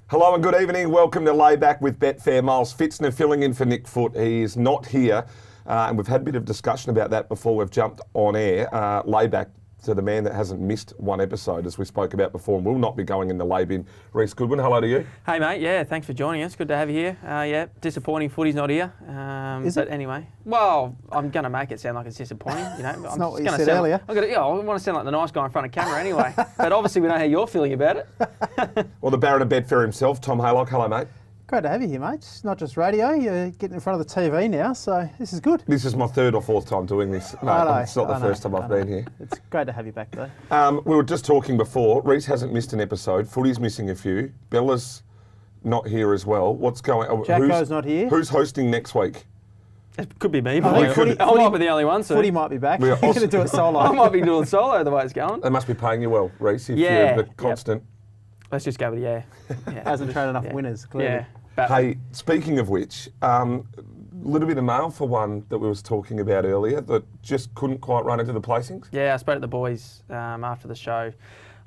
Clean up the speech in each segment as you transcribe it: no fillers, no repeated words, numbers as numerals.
Hello and good evening. Welcome to Layback with Betfair. Miles Pfitzner filling in for Nick Foote. He is not here, and we've had a bit of discussion about that before we've jumped on air. Layback to the man that hasn't missed one episode, as we spoke about before, and will not be going in the lay bin. Reece Goodwin, hello to you. Hey mate, yeah, thanks for joining us. Good to have you here. Disappointing Footy's not here. But anyway, well, I'm going to make it sound like it's disappointing. You know, it's not what you said earlier. I want to sound like the nice guy in front of camera anyway. But obviously we know how you're feeling about it. Well, the Baron of Betfair himself, Tom Haylock. Hello, mate. Great to have you here, mate. It's not just radio, you're getting in front of the TV now, so this is good. This is my third or fourth time doing this. No, it's not the first time I've been here. It's great to have you back, though. We were just talking before. Reece hasn't missed an episode. Footy's missing a few. Bella's not here as well. What's going on? Jacko's not here. Who's hosting next week? It could be me. I might be the only one. So. Footy might be back. You're going to do it solo. I might be doing solo the way it's going. They must be paying you well, Reece, if you're the constant. Yep. Let's just go with Hasn't trained enough winners, clearly. Yeah. Hey, speaking of which, a little bit of mail for one that we was talking about earlier that just couldn't quite run into the placings. Yeah, I spoke to the boys after the show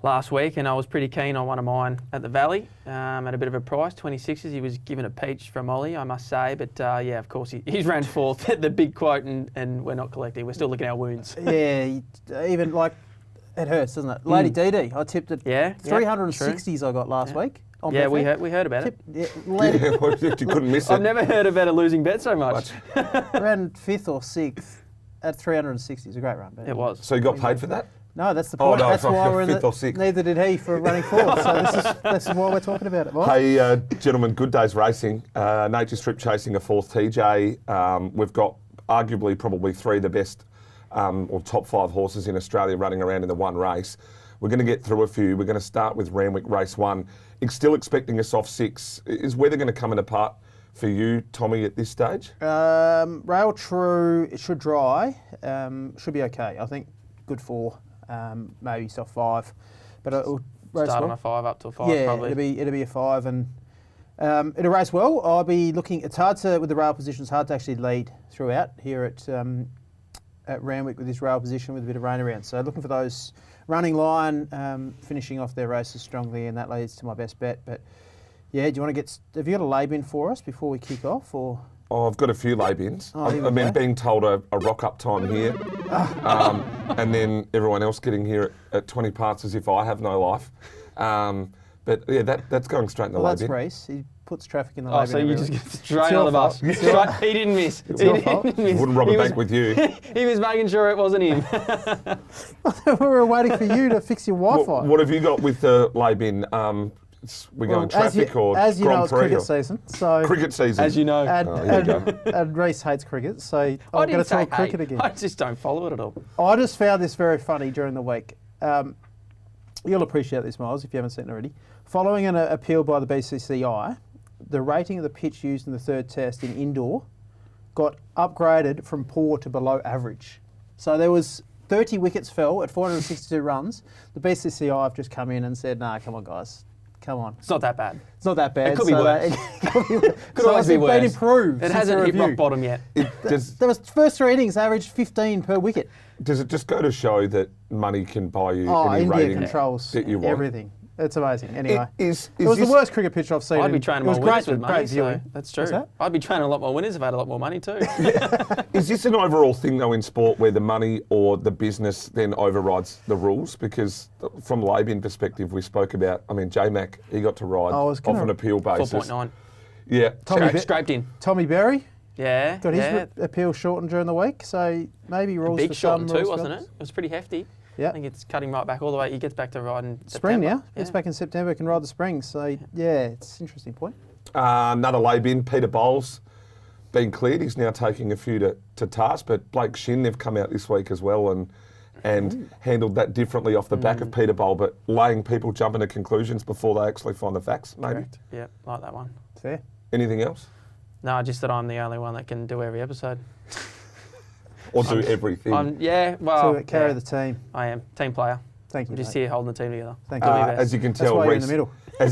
last week, and I was pretty keen on one of mine at the Valley at a bit of a price, 26s. He was given a peach from Ollie, I must say, but of course he's ran fourth at the big quote, and we're not collecting. We're still looking at our wounds. Yeah, even like it hurts, doesn't it? Lady Dee, I tipped it. 360s I got last week. Yeah, we heard about it. You couldn't miss it. I've never heard about a losing bet so much. Ran 5th or 6th at 360s. A great run. It was. So you got paid for that? No, that's the point. Oh, no, that's why we're in 5th or 6th. Neither did he for running fourth. So this is why we're talking about it, Mike. Hey, gentlemen, Good Days Racing. Nature Strip chasing a fourth TJ. We've got arguably probably three of the best or top 5 horses in Australia running around in the one race. We're going to get through a few. We're going to start with Randwick Race 1. Still expecting a soft 6. Is weather going to come into part for you, Tommy, at this stage? Rail true, it should dry. Should be okay. I think good 4, maybe soft 5. But it'll race start well. On a 5 up to a 5 yeah, probably. it'll be a 5 and it'll race well. I'll be looking. It's hard to with the rail position. It's hard to actually lead throughout here at Randwick with this rail position with a bit of rain around. So looking for those running line, finishing off their races strongly, and that leads to my best bet. But yeah, do you want to have you got a lay bin for us before we kick off, or? Oh, I've got a few lay bins. Oh, I mean, being told a rock up time here, and then everyone else getting here at 20 parts as if I have no life. But yeah, that's going straight in the lay bin. That's Reece. He puts traffic in the lay bin. So you just get straight on the bus. He didn't miss. It's your fault. Wouldn't rob a bank with you. He was making sure it wasn't him. We were waiting for you to fix your Wi-Fi. What have you got with the lay bin? We going traffic or as you Grand know, it's Prix cricket season. So cricket season. As you know. And Reece hates cricket, so I'm going to talk cricket again. I just don't follow it at all. I just found this very funny during the week. You'll appreciate this, Miles, if you haven't seen it already. Following an appeal by the BCCI, the rating of the pitch used in the third test in indoor got upgraded from poor to below average. So there was 30 wickets fell at 462 runs. The BCCI have just come in and said, nah, come on, guys. Come on. It's not that bad. It's not that bad. It could be worse. Could always be worse. It's been improved. It hasn't hit rock bottom yet. There was first 3 innings averaged 15 per wicket. Does it just go to show that money can buy you any India rating controls that you want? everything. It's amazing. Anyway, it was the worst cricket pitch I've seen. I'd be training more winners with money, so that's true. That? I'd be training a lot more winners if I had a lot more money too. Is this an overall thing though in sport where the money or the business then overrides the rules? Because from lay-bin perspective, we spoke about, J-Mac, he got to ride off an appeal basis. 4.9. Yeah. Scraped in. Tommy Berry got his appeal shortened during the week, so maybe rules big for some. Big shortened too, wasn't it? It was pretty hefty. Yeah. I think it's cutting right back all the way. He gets back to riding spring September. now. Gets back in September, can ride the spring. So, yeah, it's an interesting point. Another lay-bin, Peter Bowles, been cleared. He's now taking a few to task, but Blake Shin, they've come out this week as well and handled that differently off the back of Peter Bowl, but laying people jumping to conclusions before they actually find the facts, maybe. Correct. Yeah, like that one. Fair. Anything else? No, just that I'm the only one that can do every episode. Or do everything. To carry the team. I am. Team player. Thank you. I'm just here holding the team together. Thank you. As you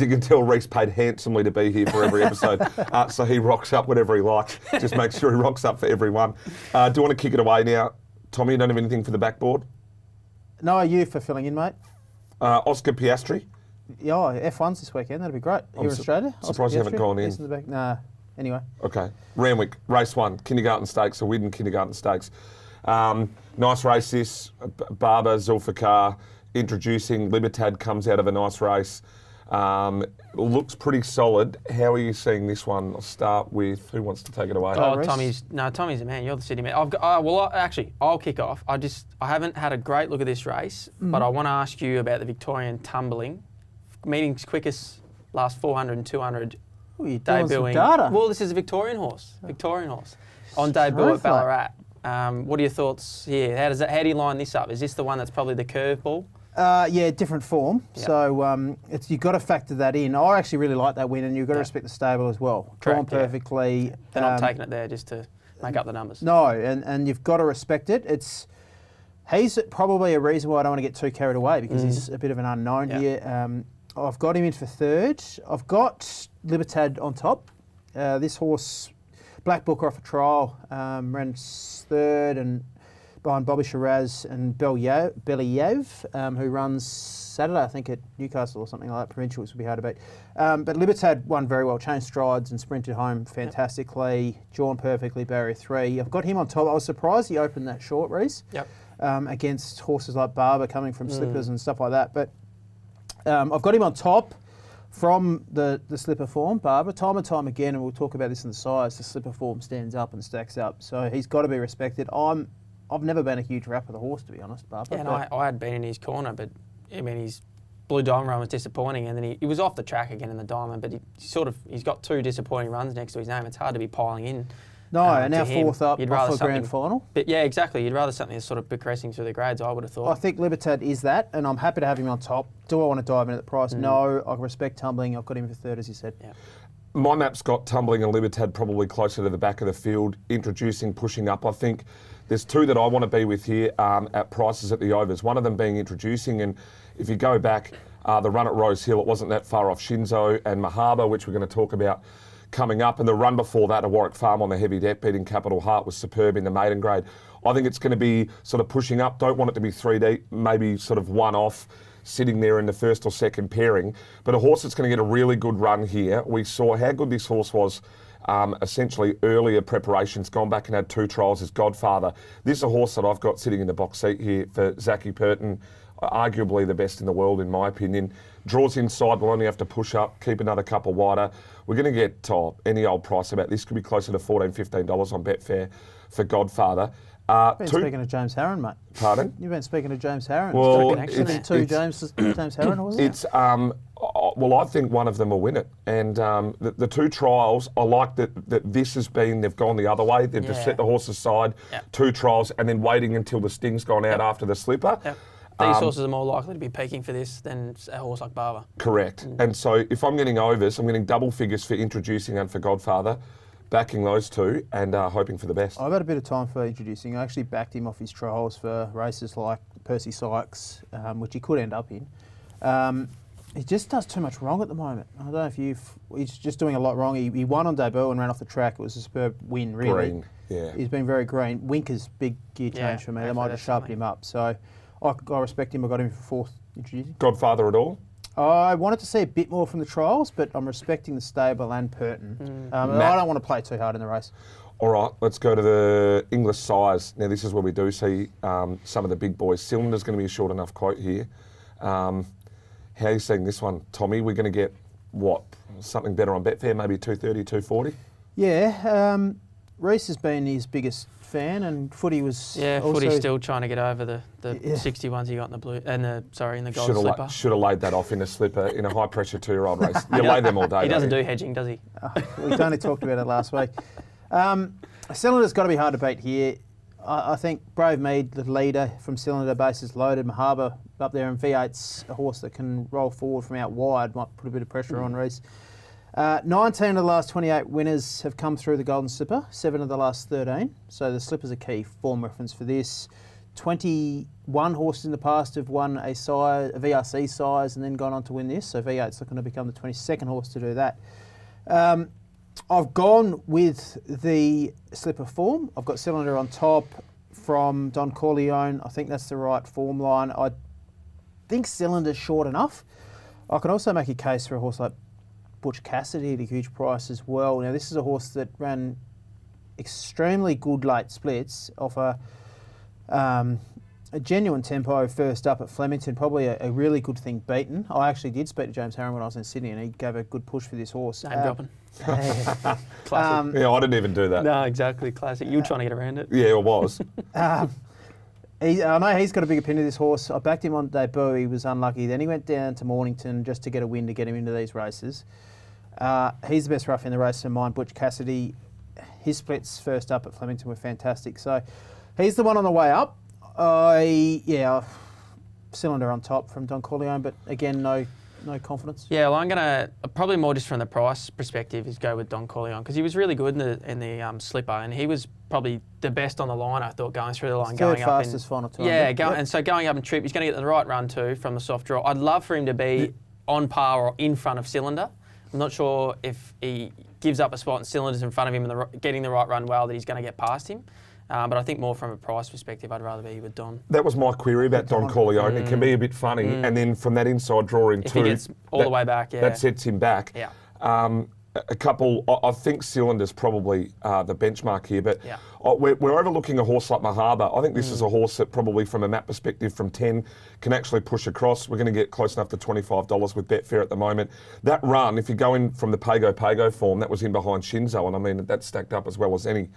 can tell, Reece paid handsomely to be here for every episode. So he rocks up whatever he likes. Just make sure he rocks up for everyone. Do you want to kick it away now? Tommy, you don't have anything for the backboard? No, you for filling in, mate. Oscar Piastri, Yeah, F1's this weekend. That'd be great. Here in Australia. Surprised you haven't gone in. The back. Nah. Anyway. Okay. Randwick, race 1, Kindergarten Stakes, a Widden Kindergarten Stakes. Nice race this. Barber, Zulfikar, introducing. Libertad comes out of a nice race. Looks pretty solid. How are you seeing this one? I'll start with, who wants to take it away? Oh, Tommy's the man. You're the city man. I'll kick off. I haven't had a great look at this race, but I want to ask you about the Victorian tumbling. Meetings quickest last 400 and 200. Ooh, you're doing some debuting. data. Well, this is a Victorian horse. On debut at Ballarat. What are your thoughts here? How do you line this up? Is this the one that's probably the curveball? Yeah, different form. Yep. So you've got to factor that in. I actually really like that win, and you've got to respect the stable as well. Drawn perfectly. They're not taking it there just to make up the numbers. No, and you've got to respect it. He's probably a reason why I don't want to get too carried away, because he's a bit of an unknown here. I've got him in for third. I've got Libertad on top. This horse, Black Booker off a trial, ran third and behind Bobby Shiraz and Believ, who runs Saturday, I think, at Newcastle or something like that. Provincial, which would be hard to beat. But Libertad won very well, changed strides and sprinted home fantastically, drawn perfectly, barrier 3. I've got him on top. I was surprised he opened that short, Reece, against horses like Barber coming from slippers and stuff like that. But I've got him on top from the slipper form, Barber. Time and time again, and we'll talk about this in the size, the slipper form stands up and stacks up. So he's got to be respected. I've never been a huge rap of the horse, to be honest, Barber. Yeah, and I had been in his corner, but I mean, his Blue Diamond run was disappointing, and then he was off the track again in the Diamond, but he's got 2 disappointing runs next to his name. It's hard to be piling in. No, and now fourth up off a grand final. But yeah, exactly. You'd rather something that's sort of progressing through the grades, I would have thought. I think Libertad is that, and I'm happy to have him on top. Do I want to dive in at the price? No. I respect tumbling. I've got him for third, as you said. Yeah. My map's got tumbling and Libertad probably closer to the back of the field, introducing, pushing up. I think there's 2 that I want to be with here at prices at the overs. One of them being introducing, and if you go back, the run at Rose Hill, it wasn't that far off Shinzo and Mahaba, which we're going to talk about coming up, and the run before that at Warwick Farm on the heavy deck, beating Capital Heart, was superb in the maiden grade. I think it's going to be sort of pushing up. Don't want it to be 3 deep, maybe sort of one off, sitting there in the first or second pairing. But a horse that's going to get a really good run here. We saw how good this horse was essentially earlier preparations, gone back and had 2 trials as Godfather. This is a horse that I've got sitting in the box seat here for Zachy Purton, arguably the best in the world in my opinion. Draws inside, will only have to push up, keep another couple wider. We're going to get any old price about this. Could be closer to $14, $15 on Betfair for Godfather. You've been speaking to James Harron, mate. Pardon? You've been speaking to James Harron. Well, James Harron, wasn't it? It's well, I think one of them will win it. And the 2 trials, I like that this has been, they've gone the other way. They've just set the horse aside, 2 trials, and then waiting until the sting's gone out after the slipper. Yep. These horses are more likely to be peaking for this than a horse like Barber. Correct. And so if I'm getting overs, I'm getting double figures for introducing and for Godfather, backing those 2 and hoping for the best. I've had a bit of time for introducing. I actually backed him off his trials for races like Percy Sykes, which he could end up in. He just does too much wrong at the moment. I don't know if he's just doing a lot wrong. He won on debut and ran off the track. It was a superb win, really. Green, yeah. He's been very green. Winker's big gear change for me. They might have sharpened him up. So I respect him. I got him for fourth introducing. Godfather at all? I wanted to see a bit more from the trials, but I'm respecting the stable and Purton. I don't want to play too hard in the race. All right, let's go to the English size. Now, this is where we do see some of the big boys. Cylinder's going to be a short enough quote here. How are you seeing this one, Tommy? We're going to get, what, something better on Betfair, maybe 230, 240? Yeah, Reece has been his biggest fan, and Footy was Footy's still trying to get over the 60 ones he got in the blue and in the gold slipper. Should have laid that off in a slipper in a high pressure 2-year-old race. You lay them all day. He doesn't do hedging, does he? We've only talked about it last week. Cylinder's got to be hard to beat here. I think Brave Mead, the leader from Cylinder, bases loaded. Mahaba up there, and V8's a horse that can roll forward from out wide, might put a bit of pressure on Reece. 19 of the last 28 winners have come through the Golden Slipper, 7 of the last 13. So the slipper's a key form reference for this. 21 horses in the past have won a VRC size and then gone on to win this. So V8's looking to become the 22nd horse to do that. I've gone with the slipper form. I've got Cylinder on top from Don Corleone. I think that's the right form line. I think Cylinder's short enough. I can also make a case for a horse like Butch Cassidy at a huge price as well. Now, this is a horse that ran extremely good late splits off a genuine tempo first up at Flemington, probably a really good thing beaten. I actually did speak to James Harron when I was in Sydney, and he gave a good push for this horse. Name dropping. Classic. Yeah, I didn't even do that. No, exactly. Classic. You were trying to get around it. Yeah, it was. I know he's got a big opinion of this horse. I backed him on debut. He was unlucky. Then he went down to Mornington just to get a win to get him into these races. He's the best rough in the race in mine, Butch Cassidy. His splits first up at Flemington were fantastic. So he's the one on the way up. Cylinder on top from Don Corleone, but again, no confidence. Yeah, well, I'm going to, probably more just from the price perspective, is go with Don Corleone, because he was really good in the slipper, and he was probably the best on the line, I thought, going through the line. Third fastest final time. Yeah, and so going up in trip, he's going to get the right run too from the soft draw. I'd love for him to be on par or in front of Cylinder. I'm not sure if he gives up a spot and Cylinder's in front of him and getting the right run well that he's going to get past him. But I think more from a price perspective, I'd rather be with Don. That was my query about Don Corleone. It can be a bit funny, and then from that inside drawing if too, he gets all the way back, that sets him back. Yeah. A couple, I think Cylinder's probably the benchmark here, but Yeah. we're overlooking a horse like Mahaba. I think this is a horse that probably from a map perspective from 10 can actually push across. We're going to get close enough to $25 with Betfair at the moment. That run, if you go in from the Pago form, that was in behind Shinzo, and I mean, that's stacked up as well as any,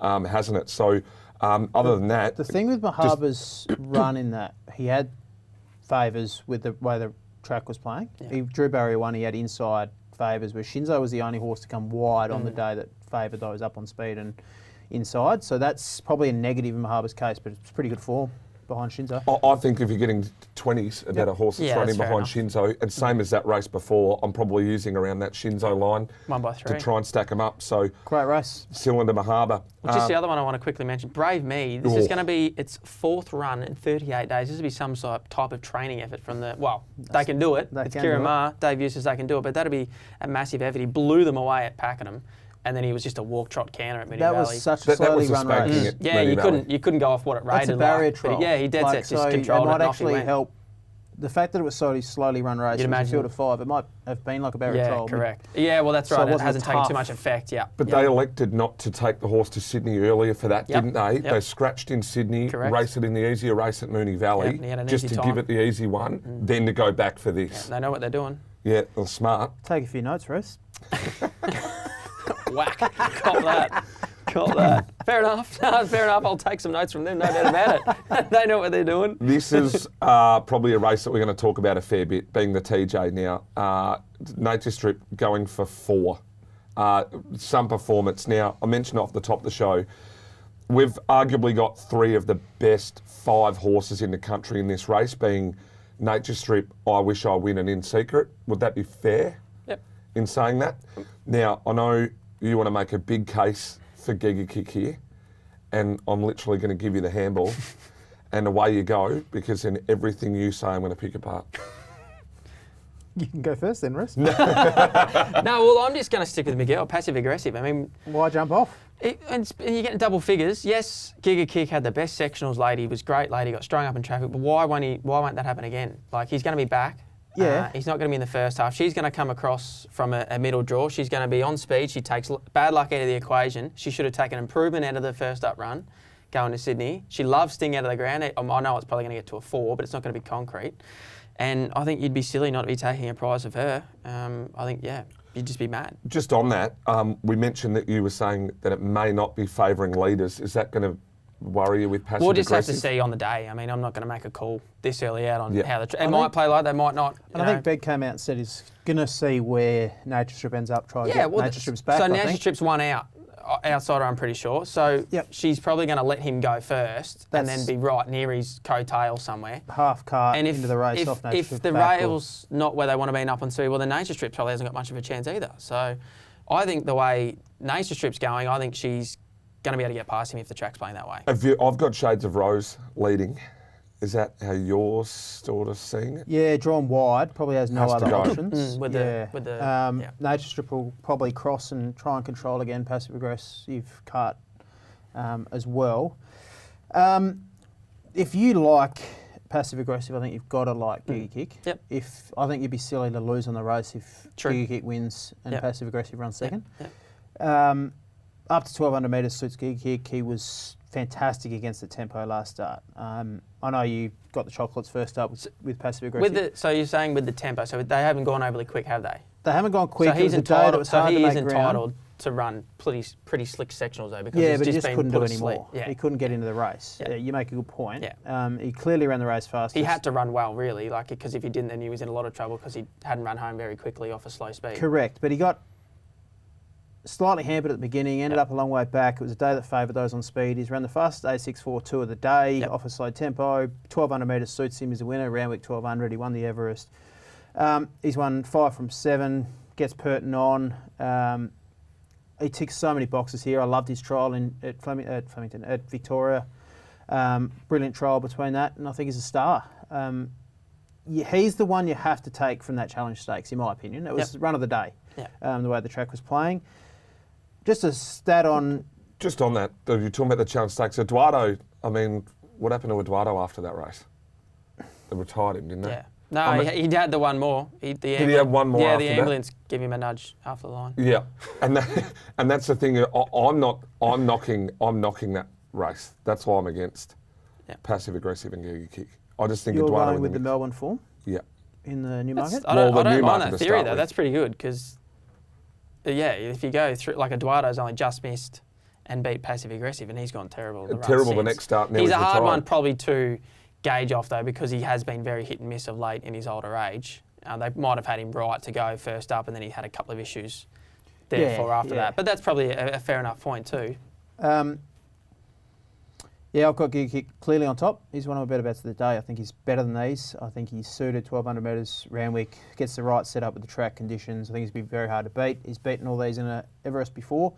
hasn't it? So other than that... The thing with Mahaba's run in that, he had favours with the way the track was playing. Yeah. He drew barrier one, he had inside favours, where Shinzo was the only horse to come wide on the day that favoured those up on speed and inside. So that's probably a negative in Mahaba's case, but it's pretty good form behind Shinzo. I think if you're getting 20s about a horse that's running behind Shinzo, and same as that race before, I'm probably using around that Shinzo line 1 by 3 to try and stack them up. So Great race. Cylinder Mahaba. Just the other one I want to quickly mention, Brave Me. This is going to be its 4th run in 38 days. This will be some type of training effort from they can do it. It's Kieran Maher, Dave Hughes says they can do it, but that'll be a massive effort. He blew them away at Pakenham, and then he was just a walk trot canter at Moonee Valley. That was such a slowly run race. Yeah, you couldn't go off what it rated. That's a barrier trial. Yeah, he dead set just controlled it. It might actually help. The fact that it was slowly run race, it was a field of 5, it might have been like a barrier trial. Yeah, correct. Yeah, well, that's right. It hasn't taken too much effect, But they elected not to take the horse to Sydney earlier for that, didn't they? They scratched in Sydney, raced it in the easier race at Moonee Valley, just to give it the easy one, then to go back for this. They know what they're doing. Yeah, they're smart. Take a few notes, Reece. Whack. Cop that. Cop that. Fair enough. Fair enough. I'll take some notes from them, no doubt about it. They know what they're doing. This is probably a race that we're going to talk about a fair bit, being the TJ now. Nature Strip going for 4. Some performance. Now, I mentioned off the top of the show, we've arguably got 3 of the best 5 horses in the country in this race, being Nature Strip, I Wish I Win, and In Secret. Would that be fair? Yep. In saying that? Now, I know you want to make a big case for Giga Kick here, and I'm literally going to give you the handball, and away you go, because in everything you say, I'm going to pick apart. You can go first then, Reece. No, well, I'm just going to stick with Miguel, passive aggressive. I mean, why jump off? And you're getting double figures. Yes, Giga Kick had the best sectionals late. He was great late. He got strung up in traffic. But why won't that happen again? Like, he's going to be back. Yeah. He's not going to be in the first half. She's going to come across from a middle draw. She's going to be on speed. She takes bad luck out of the equation. She should have taken improvement out of the first up run going to Sydney. She loves Sting out of the ground. I know it's probably going to get to a 4, but it's not going to be concrete. And I think you'd be silly not to be taking a prize of her. I think, you'd just be mad. Just on that, we mentioned that you were saying that it may not be favouring leaders. Is that going to worry you with passive We'll just aggressive? have to see on the day. I mean, I'm not going to make a call this early out on how it might play like they might not. And I think Beg came out and said he's going to see where Nature Strip ends up, try to get Nature Strip's back. So Nature Strip's 1 out. Outsider, I'm pretty sure. So she's probably going to let him go first and then be right near his coattail somewhere. Half cart and into the race off Nature Strip. If the rail's not where they want to be up on speed, well, then Nature Strip probably hasn't got much of a chance either. So I think the way Nature Strip's going, I think she's going to be able to get past him if the track's playing that way. I've got Shades of Rose leading. Is that how you're sort of seeing it? Yeah, drawn wide, probably has no other options. Nature Strip will probably cross and try and control again, passive aggressive cut as well. If you like passive aggressive, I think you've got to like Giga Kick. Yep. I think you'd be silly to lose on the race if True. Giga Kick wins and Yep. passive aggressive runs second. Yep. Up to 1,200 metres suits Giga Kick. He was fantastic against the tempo last start. I know you got the chocolates first up with passive aggressive. So you're saying with the tempo, so they haven't gone overly quick, have they? They haven't gone quick. So he's it was a day that entitled. was So hard he to is make ground. entitled to run pretty slick sectionals though, because Yeah, he's but he just just been couldn't put do asleep. anymore. Yeah. He couldn't get into the race. Yeah. You make a good point. Yeah. He clearly ran the race fast. He had to run well, really, because if he didn't, then he was in a lot of trouble because he hadn't run home very quickly off a slow speed. Correct, but he got slightly hampered at the beginning, ended up a long way back. It was a day that favoured those on speed. He's ran the fastest A642 of the day, off a slow tempo. 1,200 metres suits him as a winner. Round week 1,200, he won the Everest. He's won 5 from 7, gets Purton on. He ticks so many boxes here. I loved his trial at Victoria. Brilliant trial between that, and I think he's a star. He's the one you have to take from that challenge stakes, in my opinion. It was run of the day, the way the track was playing. Just a stat on... Just on that, you're talking about the challenge stakes. Eduardo, I mean, what happened to Eduardo after that race? They retired him, didn't they? Yeah. No, he had the one more. Did he have one more Yeah, after the that? ambulance gave him a nudge after the line. Yeah, and that's the thing. I'm knocking that race. That's why I'm against passive aggressive and Giga Kick. I just think You're Eduardo going with the mix. Melbourne form Yeah. in the Newmarket? I don't Well, the mind Newmarket that to theory start though. with. That's pretty good because, if you go through, like Eduardo's only just missed and beat passive aggressive, and he's gone terrible. Terrible the next start. Now He's a hard retired. one probably to gauge off though, because he has been very hit and miss of late in his older age. They might have had him right to go first up, and then he had a couple of issues therefore after that. But that's probably a fair enough point too. I've got Giga Kick clearly on top. He's one of my better bets of the day. I think he's better than these. I think he's suited 1,200 metres round week, gets the right setup with the track conditions. I think he's been very hard to beat. He's beaten all these in a Everest before.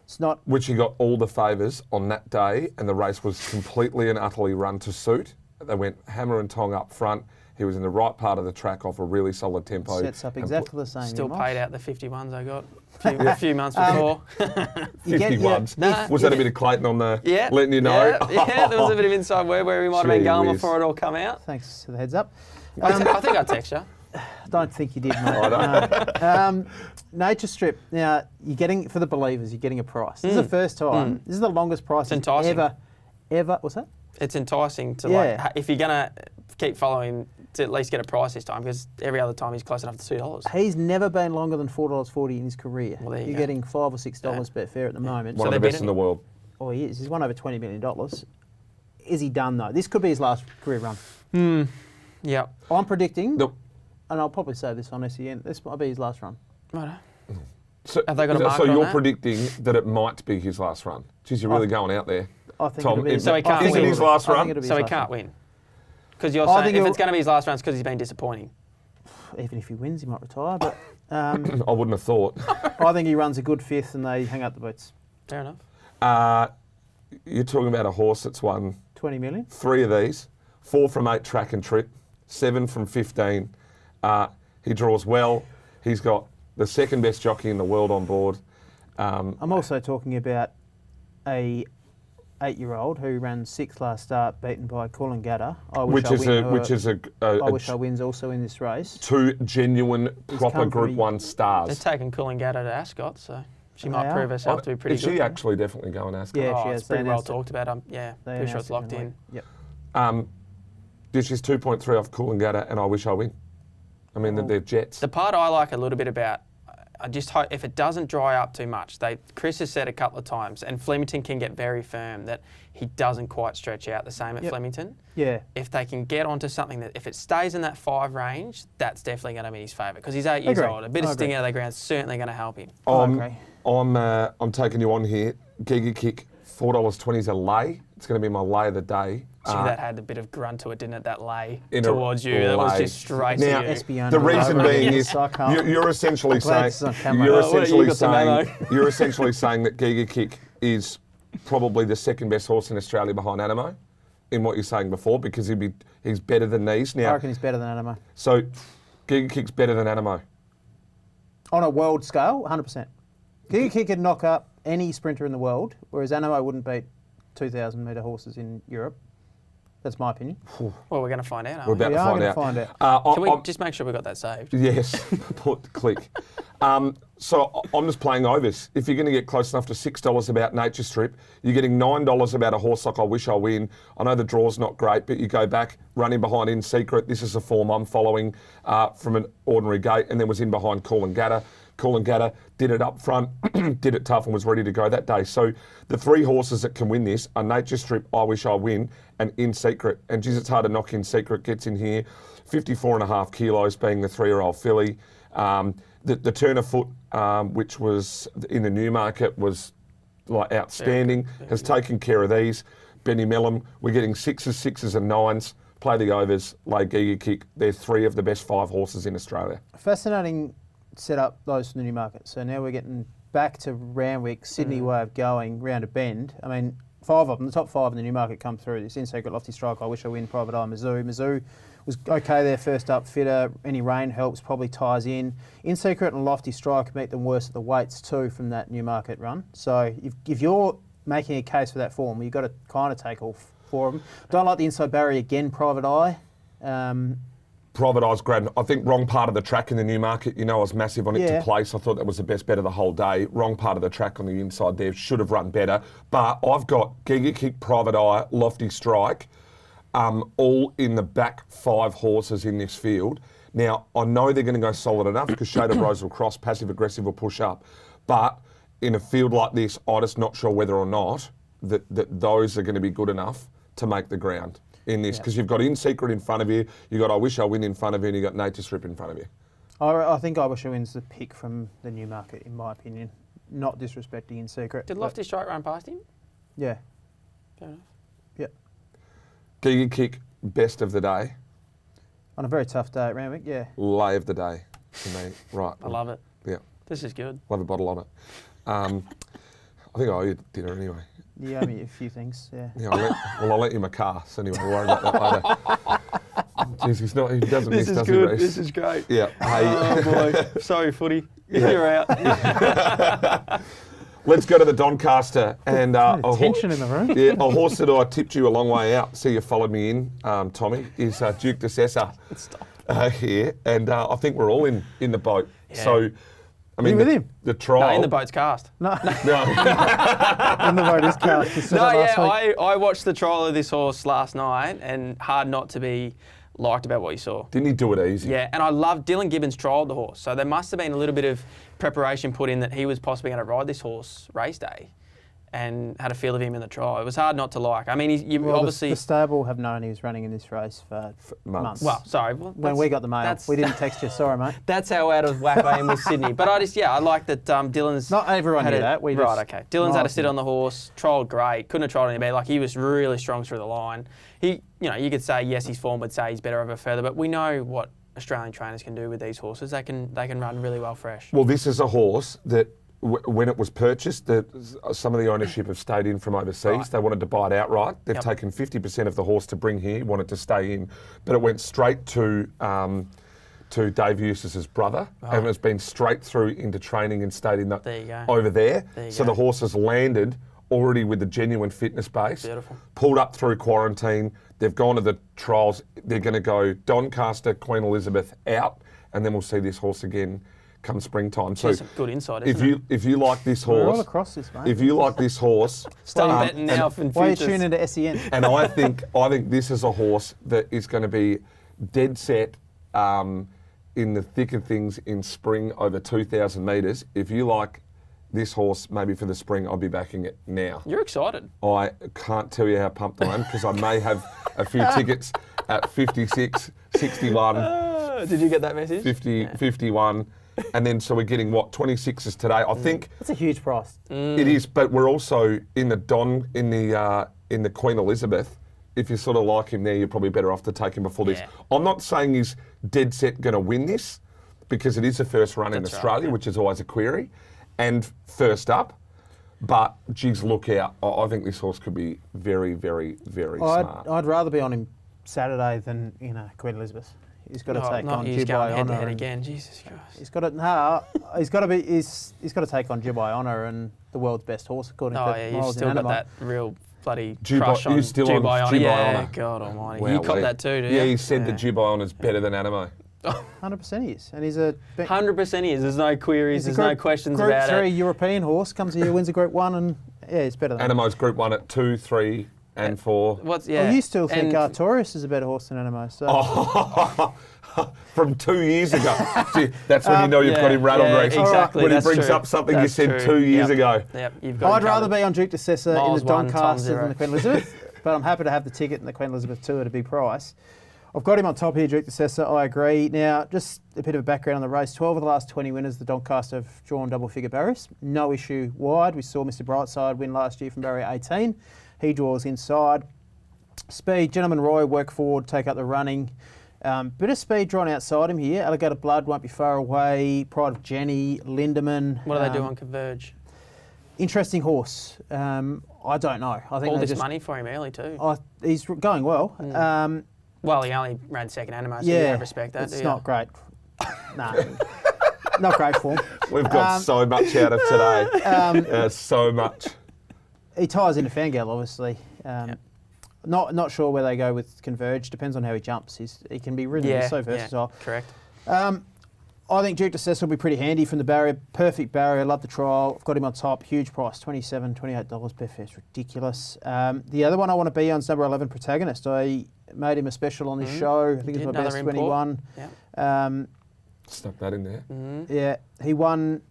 It's not... Which he got all the favours on that day, and the race was completely and utterly run to suit. They went hammer and tong up front. He was in the right part of the track off a really solid tempo. Sets up exactly the same. Still paid out the 51s I got a few months before. 51s. Was that a bit of Clayton on the letting you know? Yeah, there was a bit of inside word where we might have been going before it all come out. Thanks for the heads up. I think I text you. Don't think you did, mate. Nature Strip. Now, you're getting, for the believers, you're getting a price. This is the first time. This is the longest price ever. What's that? It's enticing to if you're gonna keep following, to at least get a price this time, because every other time he's close enough to $2. He's never been longer than $4.40 in his career. Well, there you You're go. getting $5 or $6 Betfair at the moment. One of the best in the world. Oh, he is. He's won over $20 million. Is he done though? This could be his last career run. Yeah. I'm predicting, Nope. and I'll probably say this on SEN, this might be his last run. Righto. So, Have they got a marker so on you're that? predicting that it might be his last run? Geez, you're really going out there. I think Tom, it'll be. So he can't is it win. his last I think run? it'll be So his he last can't run. win. Because you're I saying think if he'll- it's going to be his last run, it's because he's been disappointing. Even if he wins, he might retire. But I wouldn't have thought. I think he runs a good fifth, and they hang up the boots. Fair enough. You're talking about a horse that's won 20 million. 3 of these, 4 from 8 track and trip, 7 from 15. He draws well. He's got the second best jockey in the world on board. I'm also talking about a 8-year-old who ran 6th last start, beaten by Coolangatta. I wish I wins also in this race. 2 genuine proper come Group from 1 They're stars. taking Coolangatta to Ascot, so she They might are. prove herself to be pretty Is good. she actually definitely going Ascot? Yeah, Oh, she it's has. pretty They well announced it. talked about. Yeah, They pretty sure announced it's it locked in a in. week. Yep. This is 2.3 off Coolangatta, and I wish I win. I mean, they're Jets. The part I like a little bit about, I just hope if it doesn't dry up too much. Chris has said a couple of times, and Flemington can get very firm that he doesn't quite stretch out the same at Flemington. Yeah. If they can get onto something that, if it stays in that 5 range, that's definitely going to be his favourite because he's 8 years Agree. old. A bit of I sting agree. out of the ground is certainly going to help him. I agree. I'm taking you on here. Giga Kick, $4.20 is a lay. It's going to be my lay of the day. Gee, that had a bit of grunt to it, didn't it? That lay In a towards you. That was lay. just straight Now, to you. Espiona. The reason Over. being Yes, is I can't. you're essentially I'm glad saying this is on camera. you're Oh, well, you essentially got the saying memo. you're essentially saying that Giga Kick is probably the second best horse in Australia behind Animo, in what you're saying before, because he's better than these I now. reckon he's better than Animo. So Giga Kick's better than Animo. On a world scale, 100%. Giga Kick could knock up any sprinter in the world, whereas Animo wouldn't beat 2,000 metre horses in Europe. That's my opinion. Well, we're going to find out, We're aren't we? about We to are find going to out. find out. Can we just make sure we got that saved? Yes, click. So I'm just playing overs. If you're going to get close enough to $6 about Nature Strip, you're getting $9 about a horse like I Wish I Win. I know the draw's not great, but you go back, running behind In Secret. This is a form I'm following from an ordinary gate, and then was in behind Coolangatta. Coolangatta did it up front, did it tough, and was ready to go that day. So the three horses that can win this are Nature Strip, I Wish I Win, and In Secret. And geez, it's hard to knock In Secret. Gets in here, 54.5 kilos, being the 3-year-old filly. The Turner Foot, which was in the Newmarket, was like outstanding. Has taken care of these. Benny Mellum, we're getting 6s, 6s and 9s. Play the overs, lay Giga Kick. They're 3 of the best 5 horses in Australia. Fascinating set up those for the Newmarket. So now we're getting back to Randwick, Sydney way of going, round a bend. I mean, 5 of them, the top 5 in the Newmarket come through. This In Secret, Lofty Strike, I Wish I Win, Private Eye, Mizzou. Mizzou was okay there first up, fitter. Any rain helps, probably ties in. In Secret and Lofty Strike meet them worse at the weights too from that Newmarket run. So if you're making a case for that form, you've got to kind of take all 4 of them. Don't like the inside barrier again, Private Eye. Private Eye's great. I think wrong part of the track in the Newmarket, I was massive on it Yeah. to place. I thought that was the best bet of the whole day. Wrong part of the track on the inside there. Should have run better. But I've got Giga Kick, Private Eye, Lofty Strike, all in the back 5 horses in this field. Now, I know they're going to go solid enough because Shade of Rose will cross, Passive Aggressive will push up. But in a field like this, I'm just not sure whether or not that those are going to be good enough to make the ground in this, because you've got In Secret in front of you, you've got I Wish I Win in front of you, and you've got Nature Strip in front of you. I think I Wish I Win's the pick from the Newmarket, in my opinion. Not disrespecting In Secret. Did Lofty Strike run past him? Yeah. Fair enough. Yeah. Giga Kick, best of the day. On a very tough day at Randwick, yeah. Lay of the day for me. Right. I love it. Yeah. This is good. Love a bottle on it. I think I owe you dinner anyway. You owe me a few things, yeah. Yeah, I'll let you my car. So anyway, we'll worry about that later. Jeez, he doesn't miss, does he, Reece? This is great. Yeah. Hey. Oh boy. Sorry, footy. You're out. Let's go to the Doncaster and Tension in the room. Yeah, a horse that I tipped you a long way out. See, you followed me in, Tommy. Is Duke de Sessa here, and I think we're all in the boat. Yeah. So, I mean, You with him? the trial. No, in the boat's cast. No, No. and the vote is cast. You said No, that last yeah, week. I watched the trial of this horse last night, and hard not to be liked about what you saw. Didn't he do it easy? Yeah, and I love Dylan Gibbons trialled the horse, so there must have been a little bit of preparation put in that he was possibly going to ride this horse race day, and had a feel of him in the trial. It was hard not to like. I mean, Well, obviously. the stable have known he was running in this race for months. Well, sorry. When we got the mail, we didn't text you. Sorry, mate. That's how out of whack I am with Sydney. But I like that Dylan's. Not everyone had knew a- that. We right, just okay. Dylan's had a Miles sit knew. on the horse, trialled great, couldn't have trialled any better. Like, he was really strong through the line. You could say yes, his form would say he's better over further, but we know what Australian trainers can do with these horses. They can run really well fresh. Well, this is a horse that when it was purchased, some of the ownership have stayed in from overseas. Right. They wanted to buy it outright. They've Yep. taken 50% of the horse to bring here, wanted to stay in, but it went straight to Dave Eustace's brother, and it's been straight through into training and stayed in There you go. over there. There you So go. the horse has landed already with the genuine fitness base. Beautiful. Pulled up through quarantine. They've gone to the trials. They're going to go Doncaster, Queen Elizabeth out, and then we'll see this horse again come springtime. So There's some good insight, isn't if you like this We're all horse, across this, mate. if you like this horse, Start betting now for Why are you futures. tuning into SEN? and I think this is a horse that is going to be dead set in the thick of things in spring over 2,000 metres. If you like this horse, maybe for the spring, I'll be backing it now. You're excited. I can't tell you how pumped I am because I may have a few tickets at 56, 61, Did you get that message? 50, 51. And then, so we're getting 26s today. I think That's a huge price. it is, but we're also in the in the Queen Elizabeth. If you sort of like him there, you're probably better off to take him before this. Yeah. I'm not saying he's dead set going to win this, because it is the first run in That's right, Australia, yeah. which is always a query, and first up. But geez, look out! I think this horse could be very, very, very smart. I'd rather be on him Saturday than Queen Elizabeth. He's got to take on he's Dubai going head to Honour. head and again. Jesus Christ. He's got to he's got to take on Dubai Honour and the world's best horse according Oh to yeah, you've Miles still got Pfitzner. that real bloody Dubai- crush on you're still on Dubai. Dubai Yeah, Honour. God almighty. Wow, You caught that too, did you? Yeah, he said that Dubai is better than Animo. 100% he is. And he's a 100% he is. There's no queries. he's There's a no questions Group about 3 it. European horse, comes here, wins a Group 1, and yeah, it's better than Animo's Group 1 at 2, 3 and 4. What's Well, you still think Taurus is a better horse than Animo, so... Oh, from 2 years ago. See, that's when you know you've got him rattled, Reece. exactly. When he that's brings true. up something That's you said true. 2 years Yep. ago. Yep, you've got I'd him rather covered. be on Duke de Sessa in Miles the 1, Tom Doncaster 0. than the Queen Elizabeth, but I'm happy to have the ticket in the Queen Elizabeth too at a big price. I've got him on top here, Duke de Sessa, I agree. Now, just a bit of a background on the race. 12 of the last 20 winners, the Doncaster have drawn double-figure barriers. No issue wide. We saw Mr Brightside win last year from barrier 18. He draws inside. Speed, Gentleman Roy, work forward, take up the running. Bit of speed drawn outside him here. Alligator Blood won't be far away. Pride of Jenny, Lindemann. What do they do on Converge? Interesting horse. I don't know. I think All they this just, money for him early too. he's going well. Well, he only ran second Animo, so Yeah, you don't respect that, it's do you? not great. Nah, not great form. We've got so much out of today. So much. He ties into Fangirl, obviously. Not sure where they go with Converge. Depends on how he jumps. He can be ridden. He's so versatile. Correct. I think Duke de Sessa will be pretty handy from the barrier. Perfect barrier. Love the trial. I've got him on top. Huge price. $27, $28. Betfair. It's ridiculous. The other one I want to be on is number 11, Protagonist. I made him a special on this show. I think it's my best Another 21. Yeah. Stuck that in there. Yeah, he won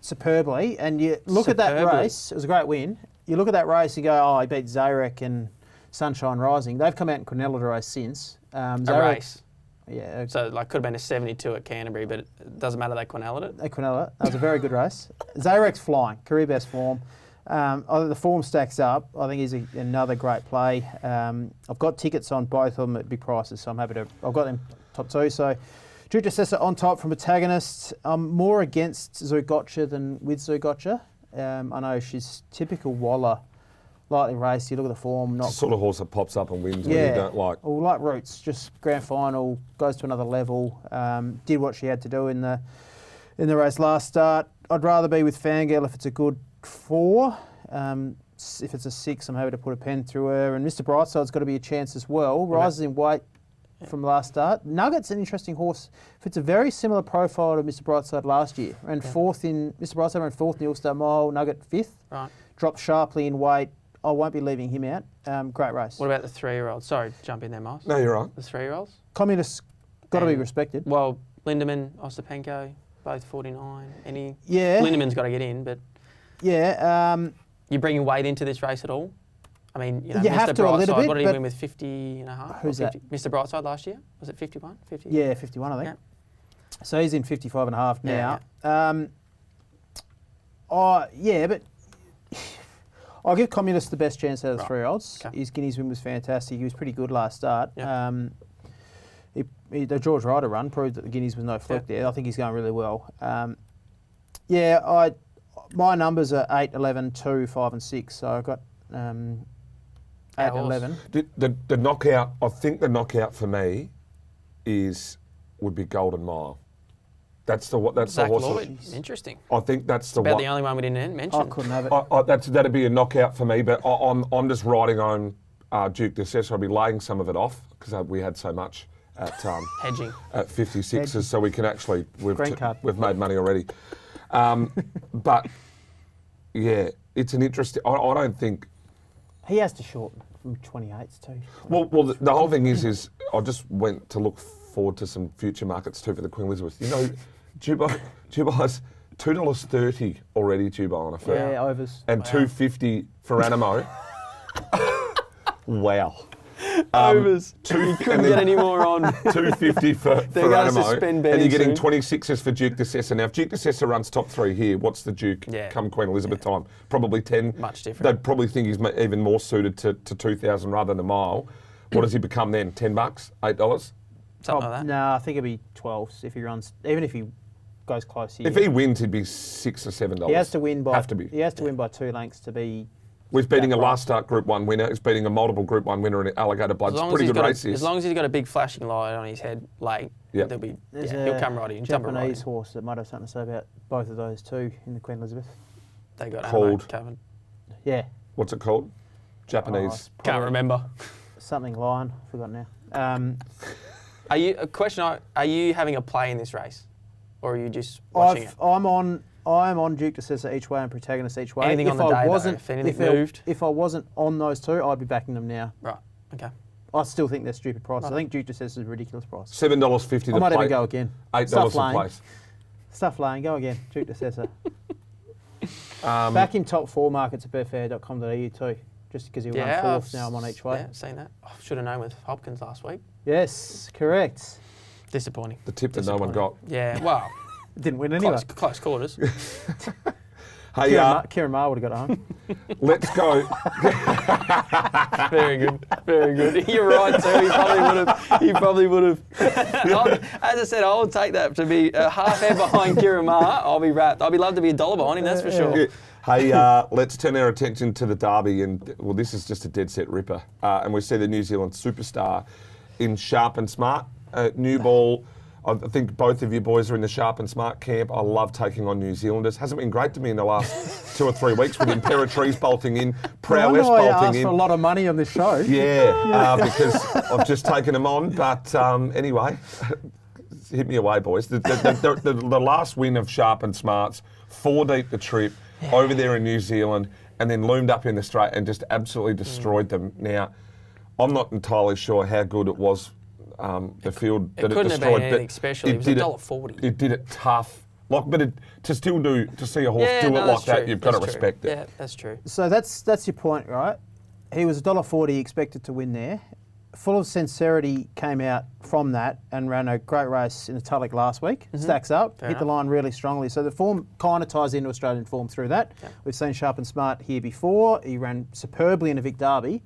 superbly. And you look at that race, it was a great win. You look at that race and go, oh, he beat Zarek and Sunshine Rising. They've come out in Quinella to race since. A race. Yeah. So like could have been a 72 at Canterbury, but it doesn't matter, they Quinella'd it. At Quinella. That was a very good race. Zarek's flying, career best form. I think the form stacks up. I think he's another great play. I've got tickets on both of them at big prices, so I'm happy to. I've got them top two. So Duke de Sessa on top from Protagonist. I'm more against Zugotcha than with Zugotcha. I know she's typical Waller, lightly raced. You look at the form, not It's the sort of horse that pops up and wins when you don't like. Well, like Roots, just grand final, goes to another level. Did what she had to do in the race last start. I'd rather be with Fangirl if it's a good 4. If it's a 6, I'm happy to put a pen through her. And Mr Brightside's got to be a chance as well. Rises in weight from last start. Nugget's an interesting horse. If it's a very similar profile to Mr Brightside last year. Mr Brightside ran 4th in the All-Star Mile, Nugget 5th. Right. Dropped sharply in weight. I won't be leaving him out. Great race. What about the 3-year-olds? Sorry, jump in there, Miles. No, you're right. The 3-year-olds? Communists got to be respected. Well, Lindemann, Ostapenko, both 49. Yeah. Lindemann's got to get in, but Yeah. you bringing weight into this race at all? I mean, You Mr. have to a little Brightside, bit, what did he but- win with 50 and a half? Who's Or 50? Mr. Brightside last year? Was it 51? 50? Yeah, 51, I think. So he's in 55 and a half now. But I'll give Communist the best chance out of the 3-year-olds. Okay. His Guineas win was fantastic. He was pretty good last start. Yep. The George Ryder run proved that the Guineas was no fluke there. I think he's going really well. My numbers are 8, 11, 2, 5 and 6. So I've got 8 and 11. The knockout, I think the knockout for me would be Golden Mile. That's the Zach horse. Lloyd. Interesting. I think that's the About one. the only one we didn't mention. I couldn't have it. That'd be a knockout for me, but I'm just riding on Duke de Sessa. I'll be laying some of it off because we had so much at Hedging. at 56s, so we can actually Green card. we've made money already. But yeah, it's an interesting. I don't think. He has to shorten from 28s too. Well, the whole thing is I just went to look forward to some future markets too for the Queen Elizabeth. You know, Dubai's $2.30 already Dubai on a fair. Yeah, overs. And $2.50 for Animo. Wow. Overs. You couldn't get any more on. $2.50 for gonna Animo. suspend And betting you're getting soon. 26s for Duke de Sessa. Now, if Duke de Sessa runs top 3 here, what's the Duke come Queen Elizabeth time? Probably 10. Much different. They'd probably think he's even more suited to 2,000 rather than a mile. What does he become then? $10? $8? Something like that. No, I think it'd be 12s if he runs. Even if he goes close here. If he wins, he'd be $6 or $7. He has to win by. Have to be. He has to win by 2 lengths to be. He's beating a right. last start Group 1 winner. He's beating a multiple Group 1 winner in Alligator Blood. It's a pretty good race. As long as he's got a big flashing light on his head, late, Yep. he'll come right in. Jump right in. Japanese horse that might have something to say about both of those too in the Queen Elizabeth. They got Called. covered. Yeah, What's it called? Japanese. Can't remember. Something lion. Forgotten now. Are you having a play in this race, or are you just watching it? I'm on Duke de Sessa each way and Protagonist each way. Anything on the day, though, if anything moved? If I wasn't on those two, I'd be backing them now. Right. Okay. I still think they're stupid prices. I think Duke de Sessa is a ridiculous price. $7.50 to I might play. even go again. $8 to place. Stuff lane, go again. Duke de Sessa. Back in top 4 markets at betfair.com.au too. Just because he won fourth, now I'm on each way. Yeah, seen that. I should have known with Hopkins last week. Yes, correct. Disappointing. The tip that no one got. Yeah, well. Didn't win anyway. Close quarters. Hey, Kieran Maher would have got home. let's go. Very good. Very good. You're right, too. He probably would have. As I said, I will take that to be a half head behind Kieran Maher. I'll be wrapped. I'd be love to be a dollar behind him, that's for sure. Yeah. Hey, let's turn our attention to the Derby, and well, this is just a dead set ripper. And we see the New Zealand superstar in Sharp and Smart. New ball. I think both of you boys are in the Sharp and Smart camp. I love taking on New Zealanders. Hasn't been great to me in the last 2 or 3 weeks with Imperatrice bolting in, Prowess I bolting asked in. for a lot of money on this show. Yeah, because I've just taken them on. But anyway, hit me away, boys. The last win of Sharp and Smart's, 4 deep the trip, over there in New Zealand, and then loomed up in the straight and just absolutely destroyed them. Now, I'm not entirely sure how good it was. The field that it couldn't destroyed, have been anything special. It was $1.40. It did it tough. To see a horse do it like that, you've got to respect it. Yeah, that's true. So that's your point, right? He was $1.40 expected to win there. Full of Sincerity came out from that and ran a great race in the Tulloch last week. Stacks up, hit the line really strongly. So the form kind of ties into Australian form through that. Yeah. We've seen Sharp and Smart here before. He ran superbly in a Vic Derby.